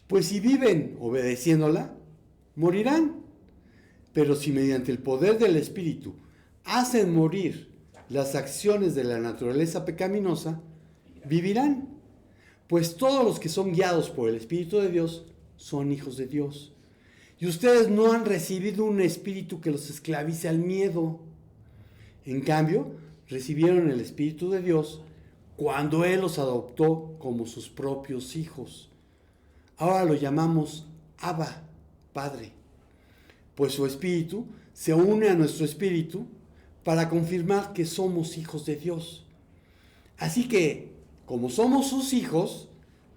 Pues si viven obedeciéndola, morirán. Pero si mediante el poder del Espíritu hacen morir las acciones de la naturaleza pecaminosa, vivirán. Pues todos los que son guiados por el Espíritu de Dios son hijos de Dios. Y ustedes no han recibido un espíritu que los esclavice al miedo. En cambio, recibieron el Espíritu de Dios cuando Él los adoptó como sus propios hijos. Ahora lo llamamos Abba, Padre. Pues su Espíritu se une a nuestro Espíritu para confirmar que somos hijos de Dios. Así que, como somos sus hijos,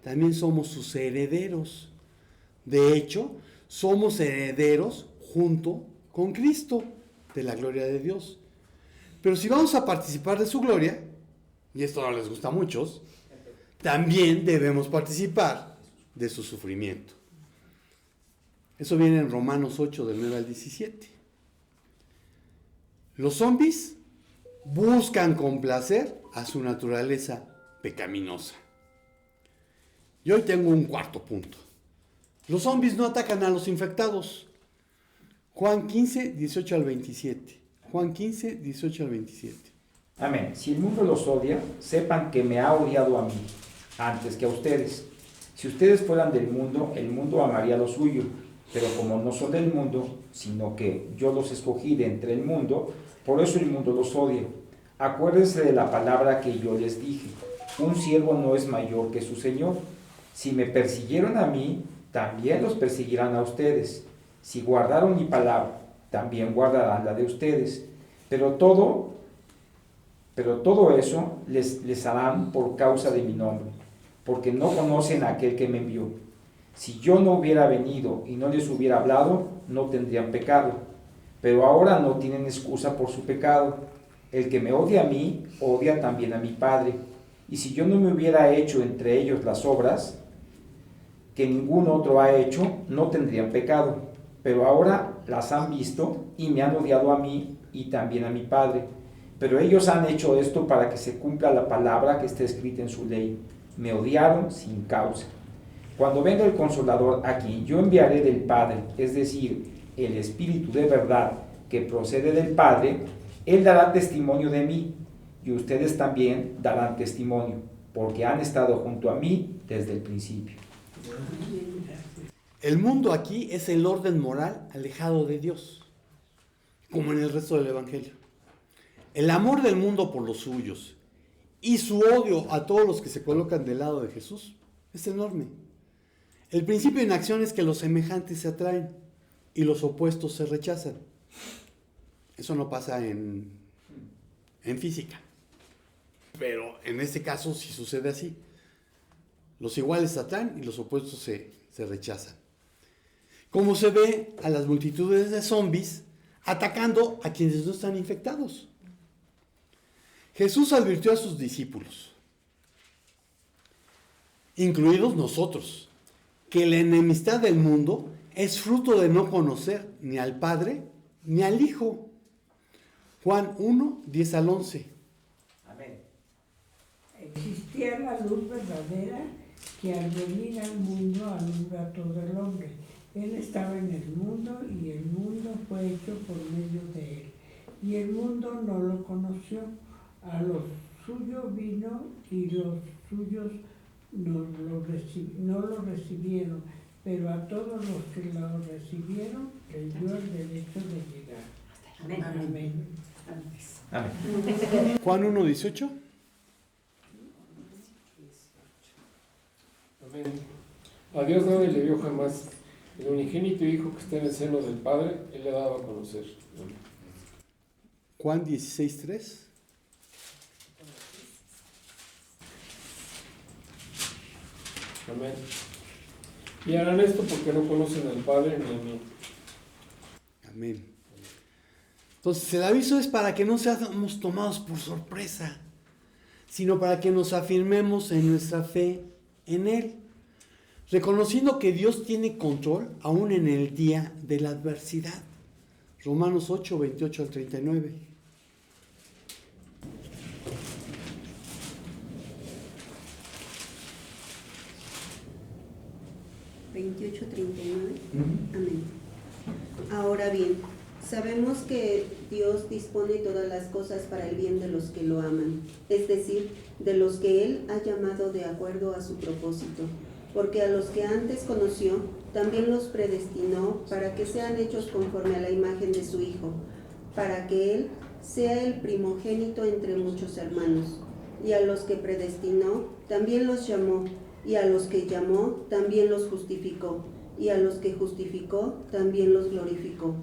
también somos sus herederos. De hecho, somos herederos junto con Cristo de la gloria de Dios. Pero si vamos a participar de su gloria, y esto no les gusta a muchos, también debemos participar de su sufrimiento. Eso viene en Romanos 8, del 9 al 17. Los zombies buscan complacer a su naturaleza pecaminosa. Y hoy tengo un cuarto punto. Los zombies no atacan a los infectados. Juan 15, 18 al 27. Juan 15, 18 al 27. Amén. Si el mundo los odia, sepan que me ha odiado a mí, antes que a ustedes. Si ustedes fueran del mundo, el mundo amaría lo suyo. Pero como no son del mundo, sino que yo los escogí de entre el mundo, por eso el mundo los odia. Acuérdense de la palabra que yo les dije: un siervo no es mayor que su señor. Si me persiguieron a mí, también los perseguirán a ustedes. Si guardaron mi palabra, también guardarán la de ustedes. Pero todo eso les harán por causa de mi nombre, porque no conocen a aquel que me envió. Si yo no hubiera venido y no les hubiera hablado, no tendrían pecado. Pero ahora no tienen excusa por su pecado. El que me odia a mí, odia también a mi Padre. Y si yo no me hubiera hecho entre ellos las obras que ningún otro ha hecho, no tendrían pecado. Pero ahora las han visto y me han odiado a mí y también a mi Padre. Pero ellos han hecho esto para que se cumpla la palabra que está escrita en su ley. Me odiaron sin causa. Cuando venga el Consolador aquí, yo enviaré del Padre, es decir, el Espíritu de verdad que procede del Padre. Él dará testimonio de mí, y ustedes también darán testimonio, porque han estado junto a mí desde el principio. El mundo aquí es el orden moral alejado de Dios, como en el resto del Evangelio. El amor del mundo por los suyos y su odio a todos los que se colocan del lado de Jesús es enorme. El principio en acción es que los semejantes se atraen y los opuestos se rechazan. Eso no pasa en física, pero en este caso sí sucede así. Los iguales se atraen y los opuestos se rechazan. Como se ve a las multitudes de zombies atacando a quienes no están infectados. Jesús advirtió a sus discípulos, incluidos nosotros, que la enemistad del mundo es fruto de no conocer ni al Padre ni al Hijo. Juan 1, 10 al 11. Amén. Existía la luz verdadera que al venir al mundo alumbra a todo el hombre. Él estaba en el mundo y el mundo fue hecho por medio de él. Y el mundo no lo conoció. A los suyos vino y los suyos no lo recibieron. Pero a todos los que lo recibieron les dio el derecho de llegar. Amén. Amén. Amén. Juan 1, 18. Amén. A Dios nadie le vio jamás. El unigénito Hijo que está en el seno del Padre, Él le daba a conocer. Amén. Juan 16, 3. Amén. Y harán esto porque no conocen al Padre ni a mí. Amén. Entonces el aviso es para que no seamos tomados por sorpresa, sino para que nos afirmemos en nuestra fe en Él, reconociendo que Dios tiene control aún en el día de la adversidad. Romanos 8, 28 al 39. Amén. Ahora bien, sabemos que Dios dispone todas las cosas para el bien de los que lo aman, es decir, de los que Él ha llamado de acuerdo a su propósito, porque a los que antes conoció, también los predestinó para que sean hechos conforme a la imagen de su Hijo, para que Él sea el primogénito entre muchos hermanos. Y a los que predestinó, también los llamó, y a los que llamó, también los justificó, y a los que justificó, también los glorificó.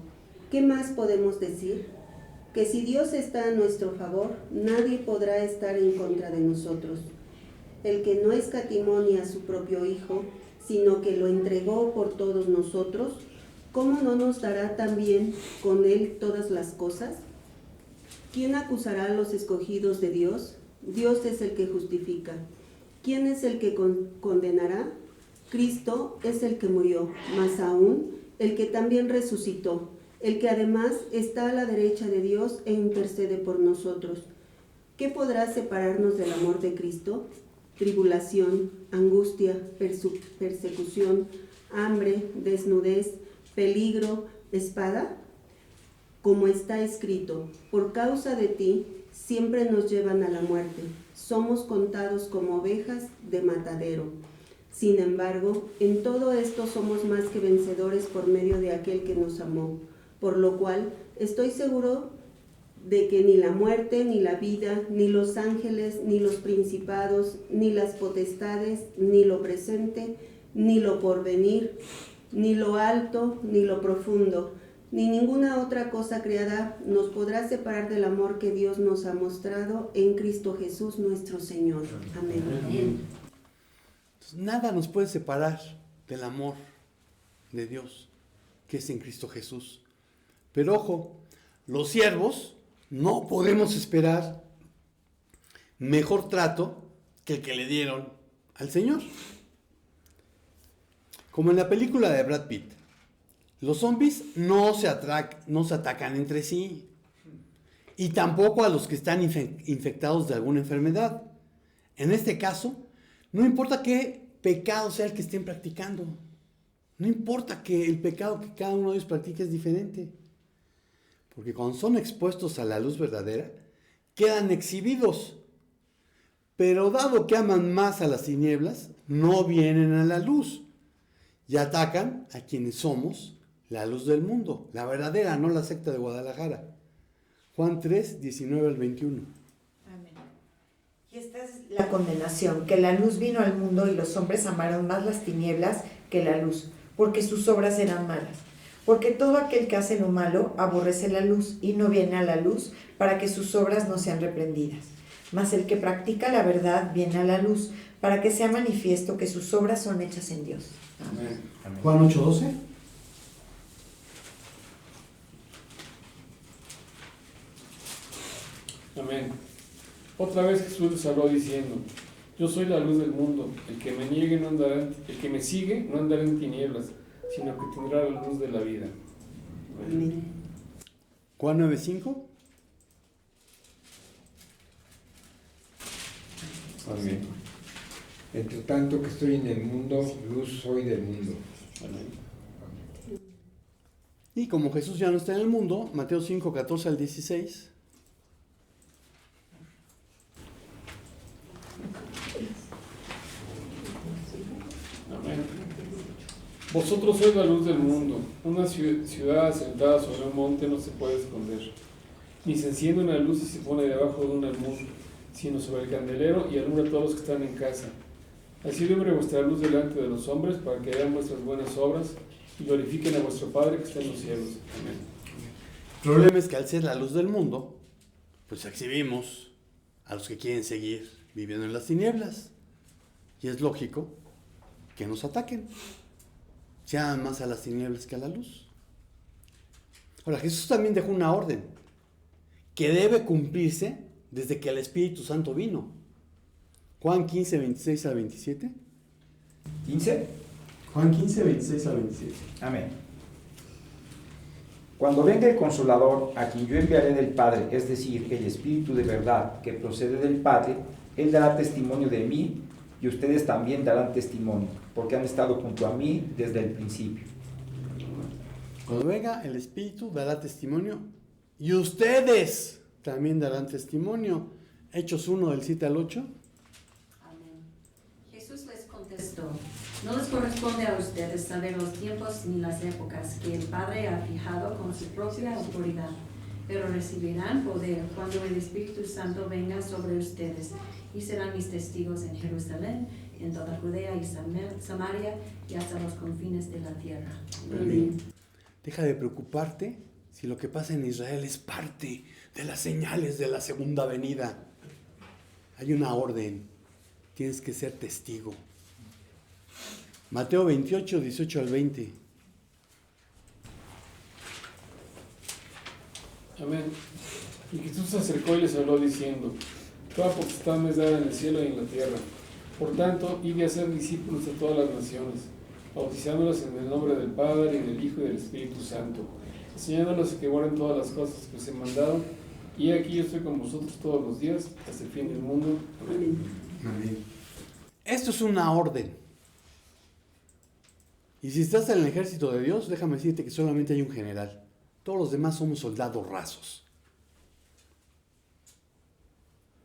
¿Qué más podemos decir? Que si Dios está a nuestro favor, nadie podrá estar en contra de nosotros. El que no escatimó ni a su propio Hijo, sino que lo entregó por todos nosotros, ¿cómo no nos dará también con Él todas las cosas? ¿Quién acusará a los escogidos de Dios? Dios es el que justifica. ¿Quién es el que condenará? Cristo es el que murió, más aún, el que también resucitó, el que además está a la derecha de Dios e intercede por nosotros. ¿Qué podrá separarnos del amor de Cristo? Tribulación, angustia, persecución, hambre, desnudez, peligro, espada. Como está escrito, por causa de ti siempre nos llevan a la muerte, somos contados como ovejas de matadero. Sin embargo, en todo esto somos más que vencedores por medio de aquel que nos amó, por lo cual estoy seguro de que ni la muerte, ni la vida, ni los ángeles, ni los principados, ni las potestades, ni lo presente, ni lo porvenir, ni lo alto, ni lo profundo, ni ninguna otra cosa creada nos podrá separar del amor que Dios nos ha mostrado en Cristo Jesús nuestro Señor. Amén. Amén. Entonces, nada nos puede separar del amor de Dios, que es en Cristo Jesús. Pero ojo, los siervos no podemos esperar mejor trato que el que le dieron al Señor. Como en la película de Brad Pitt, los zombies no se atacan entre sí. y tampoco a los que están infectados de alguna enfermedad. En este caso, no importa qué pecado sea el que estén practicando. No importa que el pecado que cada uno de ellos practique es diferente. Porque cuando son expuestos a la luz verdadera, quedan exhibidos. Pero dado que aman más a las tinieblas, no vienen a la luz y atacan a quienes somos la luz del mundo, la verdadera, no la secta de Guadalajara. Juan 3, 19 al 21. Amén. Y esta es la condenación, que la luz vino al mundo y los hombres amaron más las tinieblas que la luz, porque sus obras eran malas. Porque todo aquel que hace lo malo aborrece la luz y no viene a la luz para que sus obras no sean reprendidas. Mas el que practica la verdad viene a la luz para que sea manifiesto que sus obras son hechas en Dios. Amén. Juan 8, 12. Amén. Otra vez Jesús les habló diciendo: yo soy la luz del mundo. El que me sigue no andará en tinieblas, sino que tendrá la luz de la vida. Amén. Juan 9, 5. Amén. Entre tanto que estoy en el mundo, luz soy del mundo. Amén. Y como Jesús ya no está en el mundo, Mateo 5, 14 al 16. Amén. Vosotros sois la luz del mundo. Una ciudad asentada sobre un monte no se puede esconder. Ni se enciende una luz y se pone debajo de un almud, sino sobre el candelero y alumbra a todos los que están en casa. Así alumbre vuestra luz delante de los hombres, para que vean vuestras buenas obras y glorifiquen a vuestro Padre que está en los cielos. Amén. El problema es que al ser la luz del mundo, pues exhibimos a los que quieren seguir viviendo en las tinieblas. Y es lógico que nos ataquen. Se aman más a las tinieblas que a la luz. Ahora, Jesús también dejó una orden que debe cumplirse desde que el Espíritu Santo vino. Juan 15, 26 al 27. 15. Juan 15, 26 al 27. Amén. Cuando venga el Consolador, a quien yo enviaré del Padre, es decir, el Espíritu de verdad que procede del Padre, Él dará testimonio de mí, y ustedes también darán testimonio, porque han estado junto a mí desde el principio. Cuando venga el Espíritu dará testimonio, y ustedes también darán testimonio. Hechos 1, del 7 al 8. Amén. Jesús les contestó: no les corresponde a ustedes saber los tiempos ni las épocas que el Padre ha fijado con su propia autoridad, pero recibirán poder cuando el Espíritu Santo venga sobre ustedes, y serán mis testigos en Jerusalén, en toda Judea y Samaria, y hasta los confines de la tierra. Amén. Deja de preocuparte si lo que pasa en Israel es parte de las señales de la segunda venida. Hay una orden, tienes que ser testigo. Mateo 28, 18 al 20. Amén. Y Jesús se acercó y les habló diciendo: toda potestad me es dada en el cielo y en la tierra. Por tanto, id a ser discípulos de todas las naciones, bautizándolos en el nombre del Padre, y del Hijo y del Espíritu Santo, enseñándolos a que guarden todas las cosas que os he mandado, y aquí yo estoy con vosotros todos los días, hasta el fin del mundo. Amén. Amén. Esto es una orden. Y si estás en el ejército de Dios, déjame decirte que solamente hay un general. Todos los demás somos soldados rasos.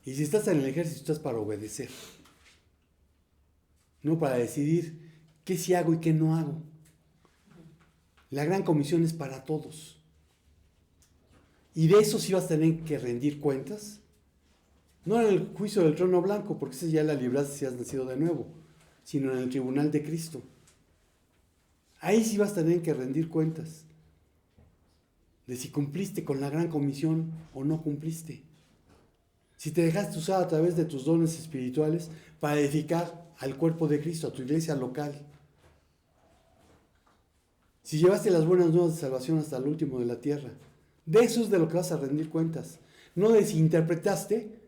Y si estás en el ejército, estás para obedecer. No para decidir qué sí hago y qué no hago. La gran comisión es para todos. Y de eso sí vas a tener que rendir cuentas. No en el juicio del trono blanco, porque ese ya la libraste si has nacido de nuevo, sino en el tribunal de Cristo. Ahí sí vas a tener que rendir cuentas de si cumpliste con la gran comisión o no cumpliste. Si te dejaste usar a través de tus dones espirituales para edificar al cuerpo de Cristo, a tu iglesia local. Si llevaste las buenas nuevas de salvación hasta el último de la tierra. De eso es de lo que vas a rendir cuentas. No de si interpretaste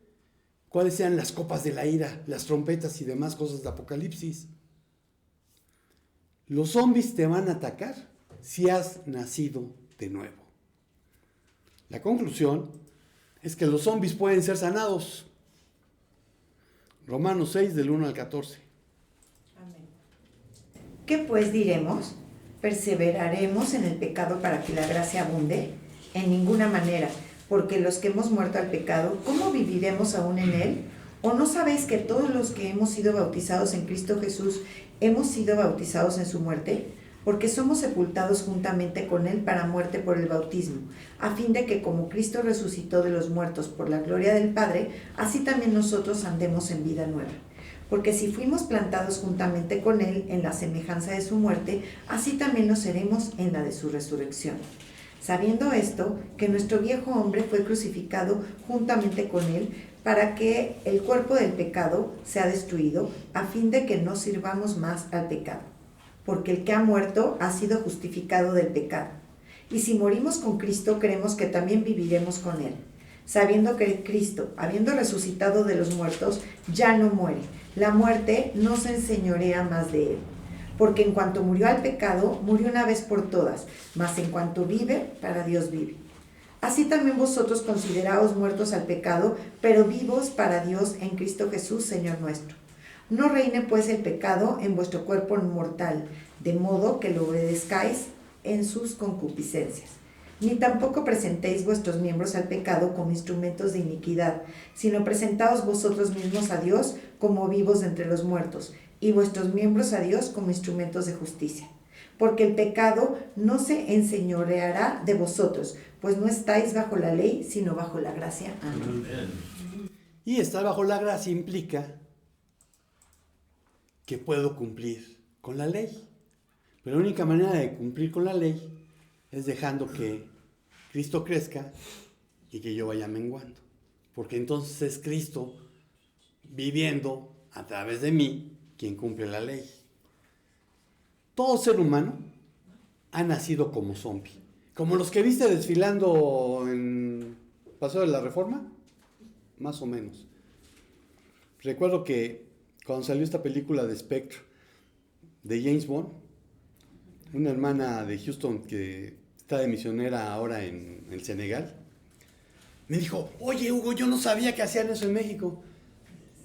cuáles sean las copas de la ira, las trompetas y demás cosas de Apocalipsis. Los zombies te van a atacar si has nacido de nuevo. La conclusión es que los zombies pueden ser sanados. Romanos 6, del 1 al 14. Amén. ¿Qué pues diremos? ¿Perseveraremos en el pecado para que la gracia abunde? En ninguna manera, porque los que hemos muerto al pecado, ¿cómo viviremos aún en él? ¿O no sabéis que todos los que hemos sido bautizados en Cristo Jesús hemos sido bautizados en su muerte? Porque somos sepultados juntamente con él para muerte por el bautismo, a fin de que como Cristo resucitó de los muertos por la gloria del Padre, así también nosotros andemos en vida nueva. Porque si fuimos plantados juntamente con él en la semejanza de su muerte, así también lo seremos en la de su resurrección. Sabiendo esto, que nuestro viejo hombre fue crucificado juntamente con él, para que el cuerpo del pecado sea destruido, a fin de que no sirvamos más al pecado. Porque el que ha muerto ha sido justificado del pecado. Y si morimos con Cristo, creemos que también viviremos con él, sabiendo que Cristo, habiendo resucitado de los muertos, ya no muere. La muerte no se enseñorea más de él. Porque en cuanto murió al pecado, murió una vez por todas, mas en cuanto vive, para Dios vive. Así también vosotros consideraos muertos al pecado, pero vivos para Dios en Cristo Jesús, Señor nuestro. No reine pues el pecado en vuestro cuerpo mortal, de modo que lo obedezcáis en sus concupiscencias. Ni tampoco presentéis vuestros miembros al pecado como instrumentos de iniquidad, sino presentaos vosotros mismos a Dios como vivos de entre los muertos, y vuestros miembros a Dios como instrumentos de justicia. Porque el pecado no se enseñoreará de vosotros, pues no estáis bajo la ley, sino bajo la gracia. Amén. Y estar bajo la gracia implica que puedo cumplir con la ley. Pero la única manera de cumplir con la ley es dejando que Cristo crezca y que yo vaya menguando. Porque entonces es Cristo viviendo a través de mí quien cumple la ley. Todo ser humano ha nacido como zombie. Como los que viste desfilando en Paseo de la Reforma, más o menos. Recuerdo que cuando salió esta película de Spectre, de James Bond, una hermana de Houston que está de misionera ahora en el Senegal, me dijo, oye Hugo, yo no sabía que hacían eso en México.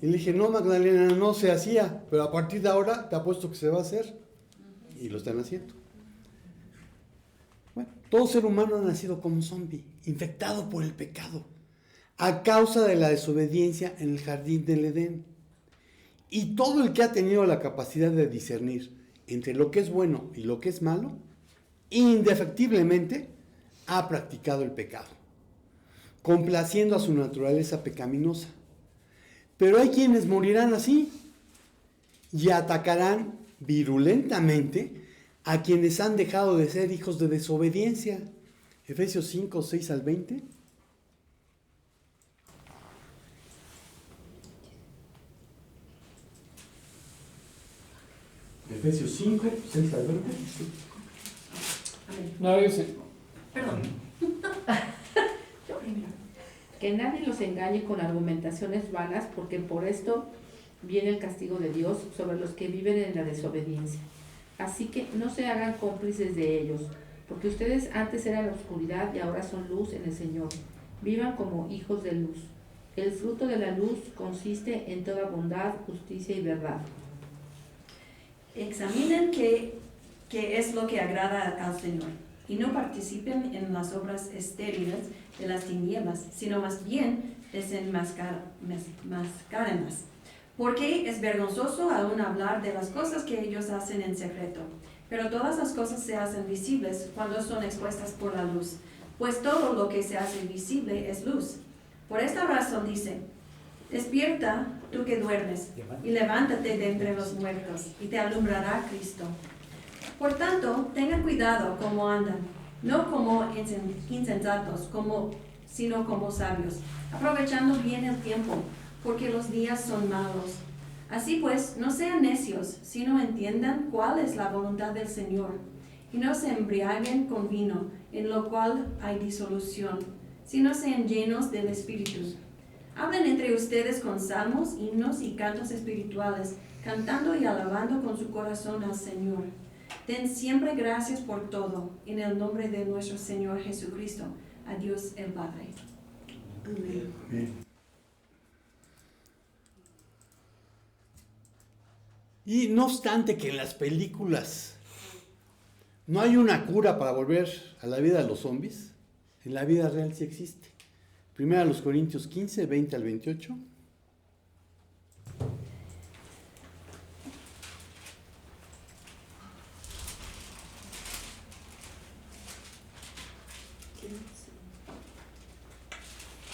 Y le dije, no Magdalena, no se hacía, pero a partir de ahora te apuesto que se va a hacer. Y lo están haciendo. Bueno, todo ser humano ha nacido como zombie, infectado por el pecado, a causa de la desobediencia en el jardín del Edén. Y todo el que ha tenido la capacidad de discernir entre lo que es bueno y lo que es malo, indefectiblemente ha practicado el pecado, complaciendo a su naturaleza pecaminosa. Pero hay quienes morirán así y atacarán virulentamente a quienes han dejado de ser hijos de desobediencia. Efesios 5, 6 al 20. Efesios 5, 6 al 20. No, yo sé. Perdón. Que nadie los engañe con argumentaciones vanas, porque por esto viene el castigo de Dios sobre los que viven en la desobediencia. Así que no se hagan cómplices de ellos, porque ustedes antes eran oscuridad y ahora son luz en el Señor. Vivan como hijos de luz. El fruto de la luz consiste en toda bondad, justicia y verdad. Examinen qué es lo que agrada al Señor, y no participen en las obras estériles de las tinieblas, sino más bien desenmascárenlas. Porque es vergonzoso aún hablar de las cosas que ellos hacen en secreto, pero todas las cosas se hacen visibles cuando son expuestas por la luz, pues todo lo que se hace visible es luz. Por esta razón dice, despierta tú que duermes, y levántate de entre los muertos, y te alumbrará Cristo. Por tanto, tengan cuidado cómo andan, no como insensatos, sino como sabios, aprovechando bien el tiempo, porque los días son malos. Así pues, no sean necios, sino entiendan cuál es la voluntad del Señor, y no se embriaguen con vino, en lo cual hay disolución, sino sean llenos del Espíritu. Hablen entre ustedes con salmos, himnos y cantos espirituales, cantando y alabando con su corazón al Señor. Den siempre gracias por todo, en el nombre de nuestro Señor Jesucristo, a Dios el Padre. Amén. Bien. Y no obstante que en las películas no hay una cura para volver a la vida de los zombies, en la vida real sí existe. Primera a los Corintios 15, 20 al 28.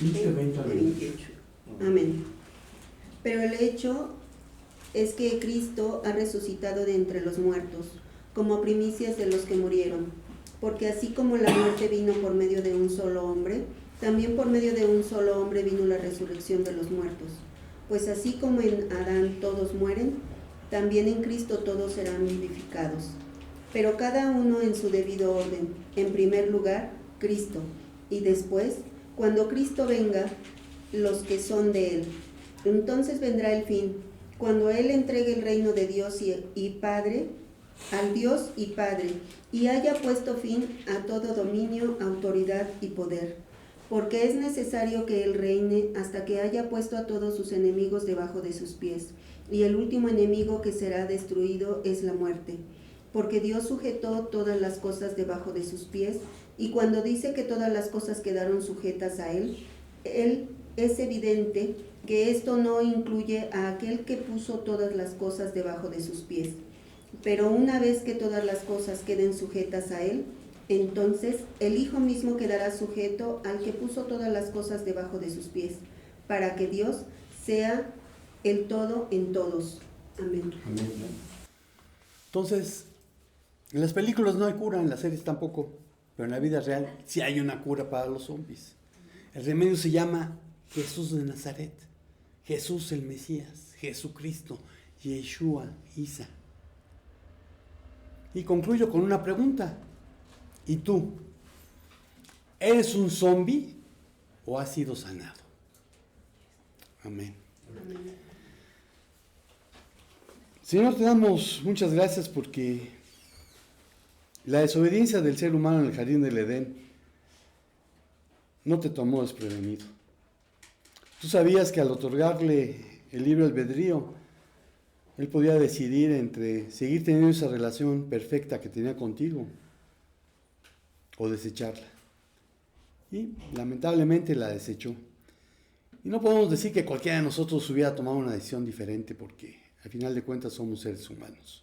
De 28. Amén. Pero el hecho es que Cristo ha resucitado de entre los muertos, como primicias de los que murieron. Porque así como la muerte vino por medio de un solo hombre, también por medio de un solo hombre vino la resurrección de los muertos. Pues así como en Adán todos mueren, también en Cristo todos serán vivificados. Pero cada uno en su debido orden. En primer lugar, Cristo, y después, cuando Cristo venga, los que son de Él. Entonces vendrá el fin, cuando Él entregue el reino de Dios y Padre, al Dios y Padre, y haya puesto fin a todo dominio, autoridad y poder. Porque es necesario que Él reine hasta que haya puesto a todos sus enemigos debajo de sus pies. Y el último enemigo que será destruido es la muerte. Porque Dios sujetó todas las cosas debajo de sus pies, y cuando dice que todas las cosas quedaron sujetas a Él es evidente que esto no incluye a aquel que puso todas las cosas debajo de sus pies. Pero una vez que todas las cosas queden sujetas a Él, entonces el Hijo mismo quedará sujeto al que puso todas las cosas debajo de sus pies, para que Dios sea el todo en todos. Amén. Amén. Entonces, en las películas no hay cura, en las series tampoco, pero en la vida real sí hay una cura para los zombies. El remedio se llama Jesús de Nazaret, Jesús el Mesías, Jesucristo, Yeshua, Isa. Y concluyo con una pregunta. ¿Y tú? ¿Eres un zombie o has sido sanado? Amén. Señor, te damos muchas gracias porque la desobediencia del ser humano en el jardín del Edén no te tomó desprevenido. Tú sabías que al otorgarle el libre albedrío, él podía decidir entre seguir teniendo esa relación perfecta que tenía contigo o desecharla. Y lamentablemente la desechó. Y no podemos decir que cualquiera de nosotros hubiera tomado una decisión diferente porque al final de cuentas somos seres humanos.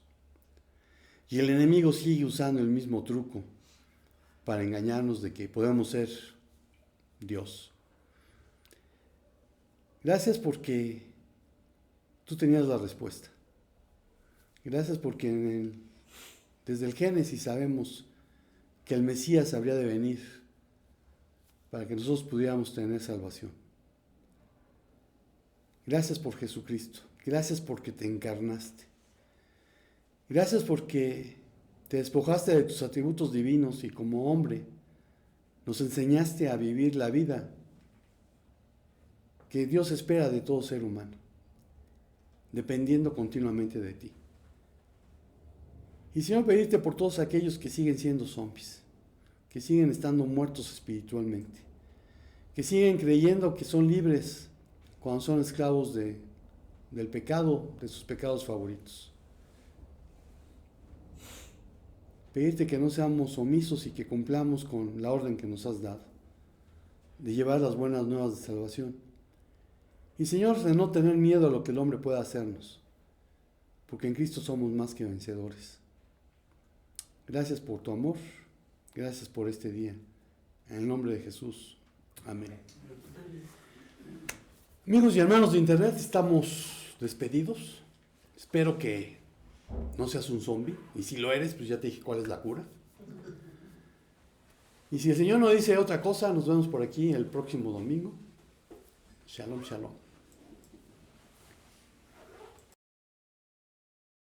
Y el enemigo sigue usando el mismo truco para engañarnos de que podemos ser Dios. Gracias porque tú tenías la respuesta. Gracias porque desde el Génesis sabemos que el Mesías habría de venir para que nosotros pudiéramos tener salvación. Gracias por Jesucristo. Gracias porque te encarnaste. Gracias porque te despojaste de tus atributos divinos y como hombre nos enseñaste a vivir la vida que Dios espera de todo ser humano, dependiendo continuamente de ti. Y Señor, pedirte por todos aquellos que siguen siendo zombies, que siguen estando muertos espiritualmente, que siguen creyendo que son libres cuando son esclavos del pecado, de sus pecados favoritos. Pedirte que no seamos omisos y que cumplamos con la orden que nos has dado, de llevar las buenas nuevas de salvación. Y Señor, de no tener miedo a lo que el hombre pueda hacernos, porque en Cristo somos más que vencedores. Gracias por tu amor, gracias por este día. En el nombre de Jesús. Amén. Amigos y hermanos de internet, estamos despedidos. Espero que no seas un zombie, y si lo eres, pues ya te dije cuál es la cura. Y si el Señor no dice otra cosa, nos vemos por aquí el próximo domingo. Shalom, shalom.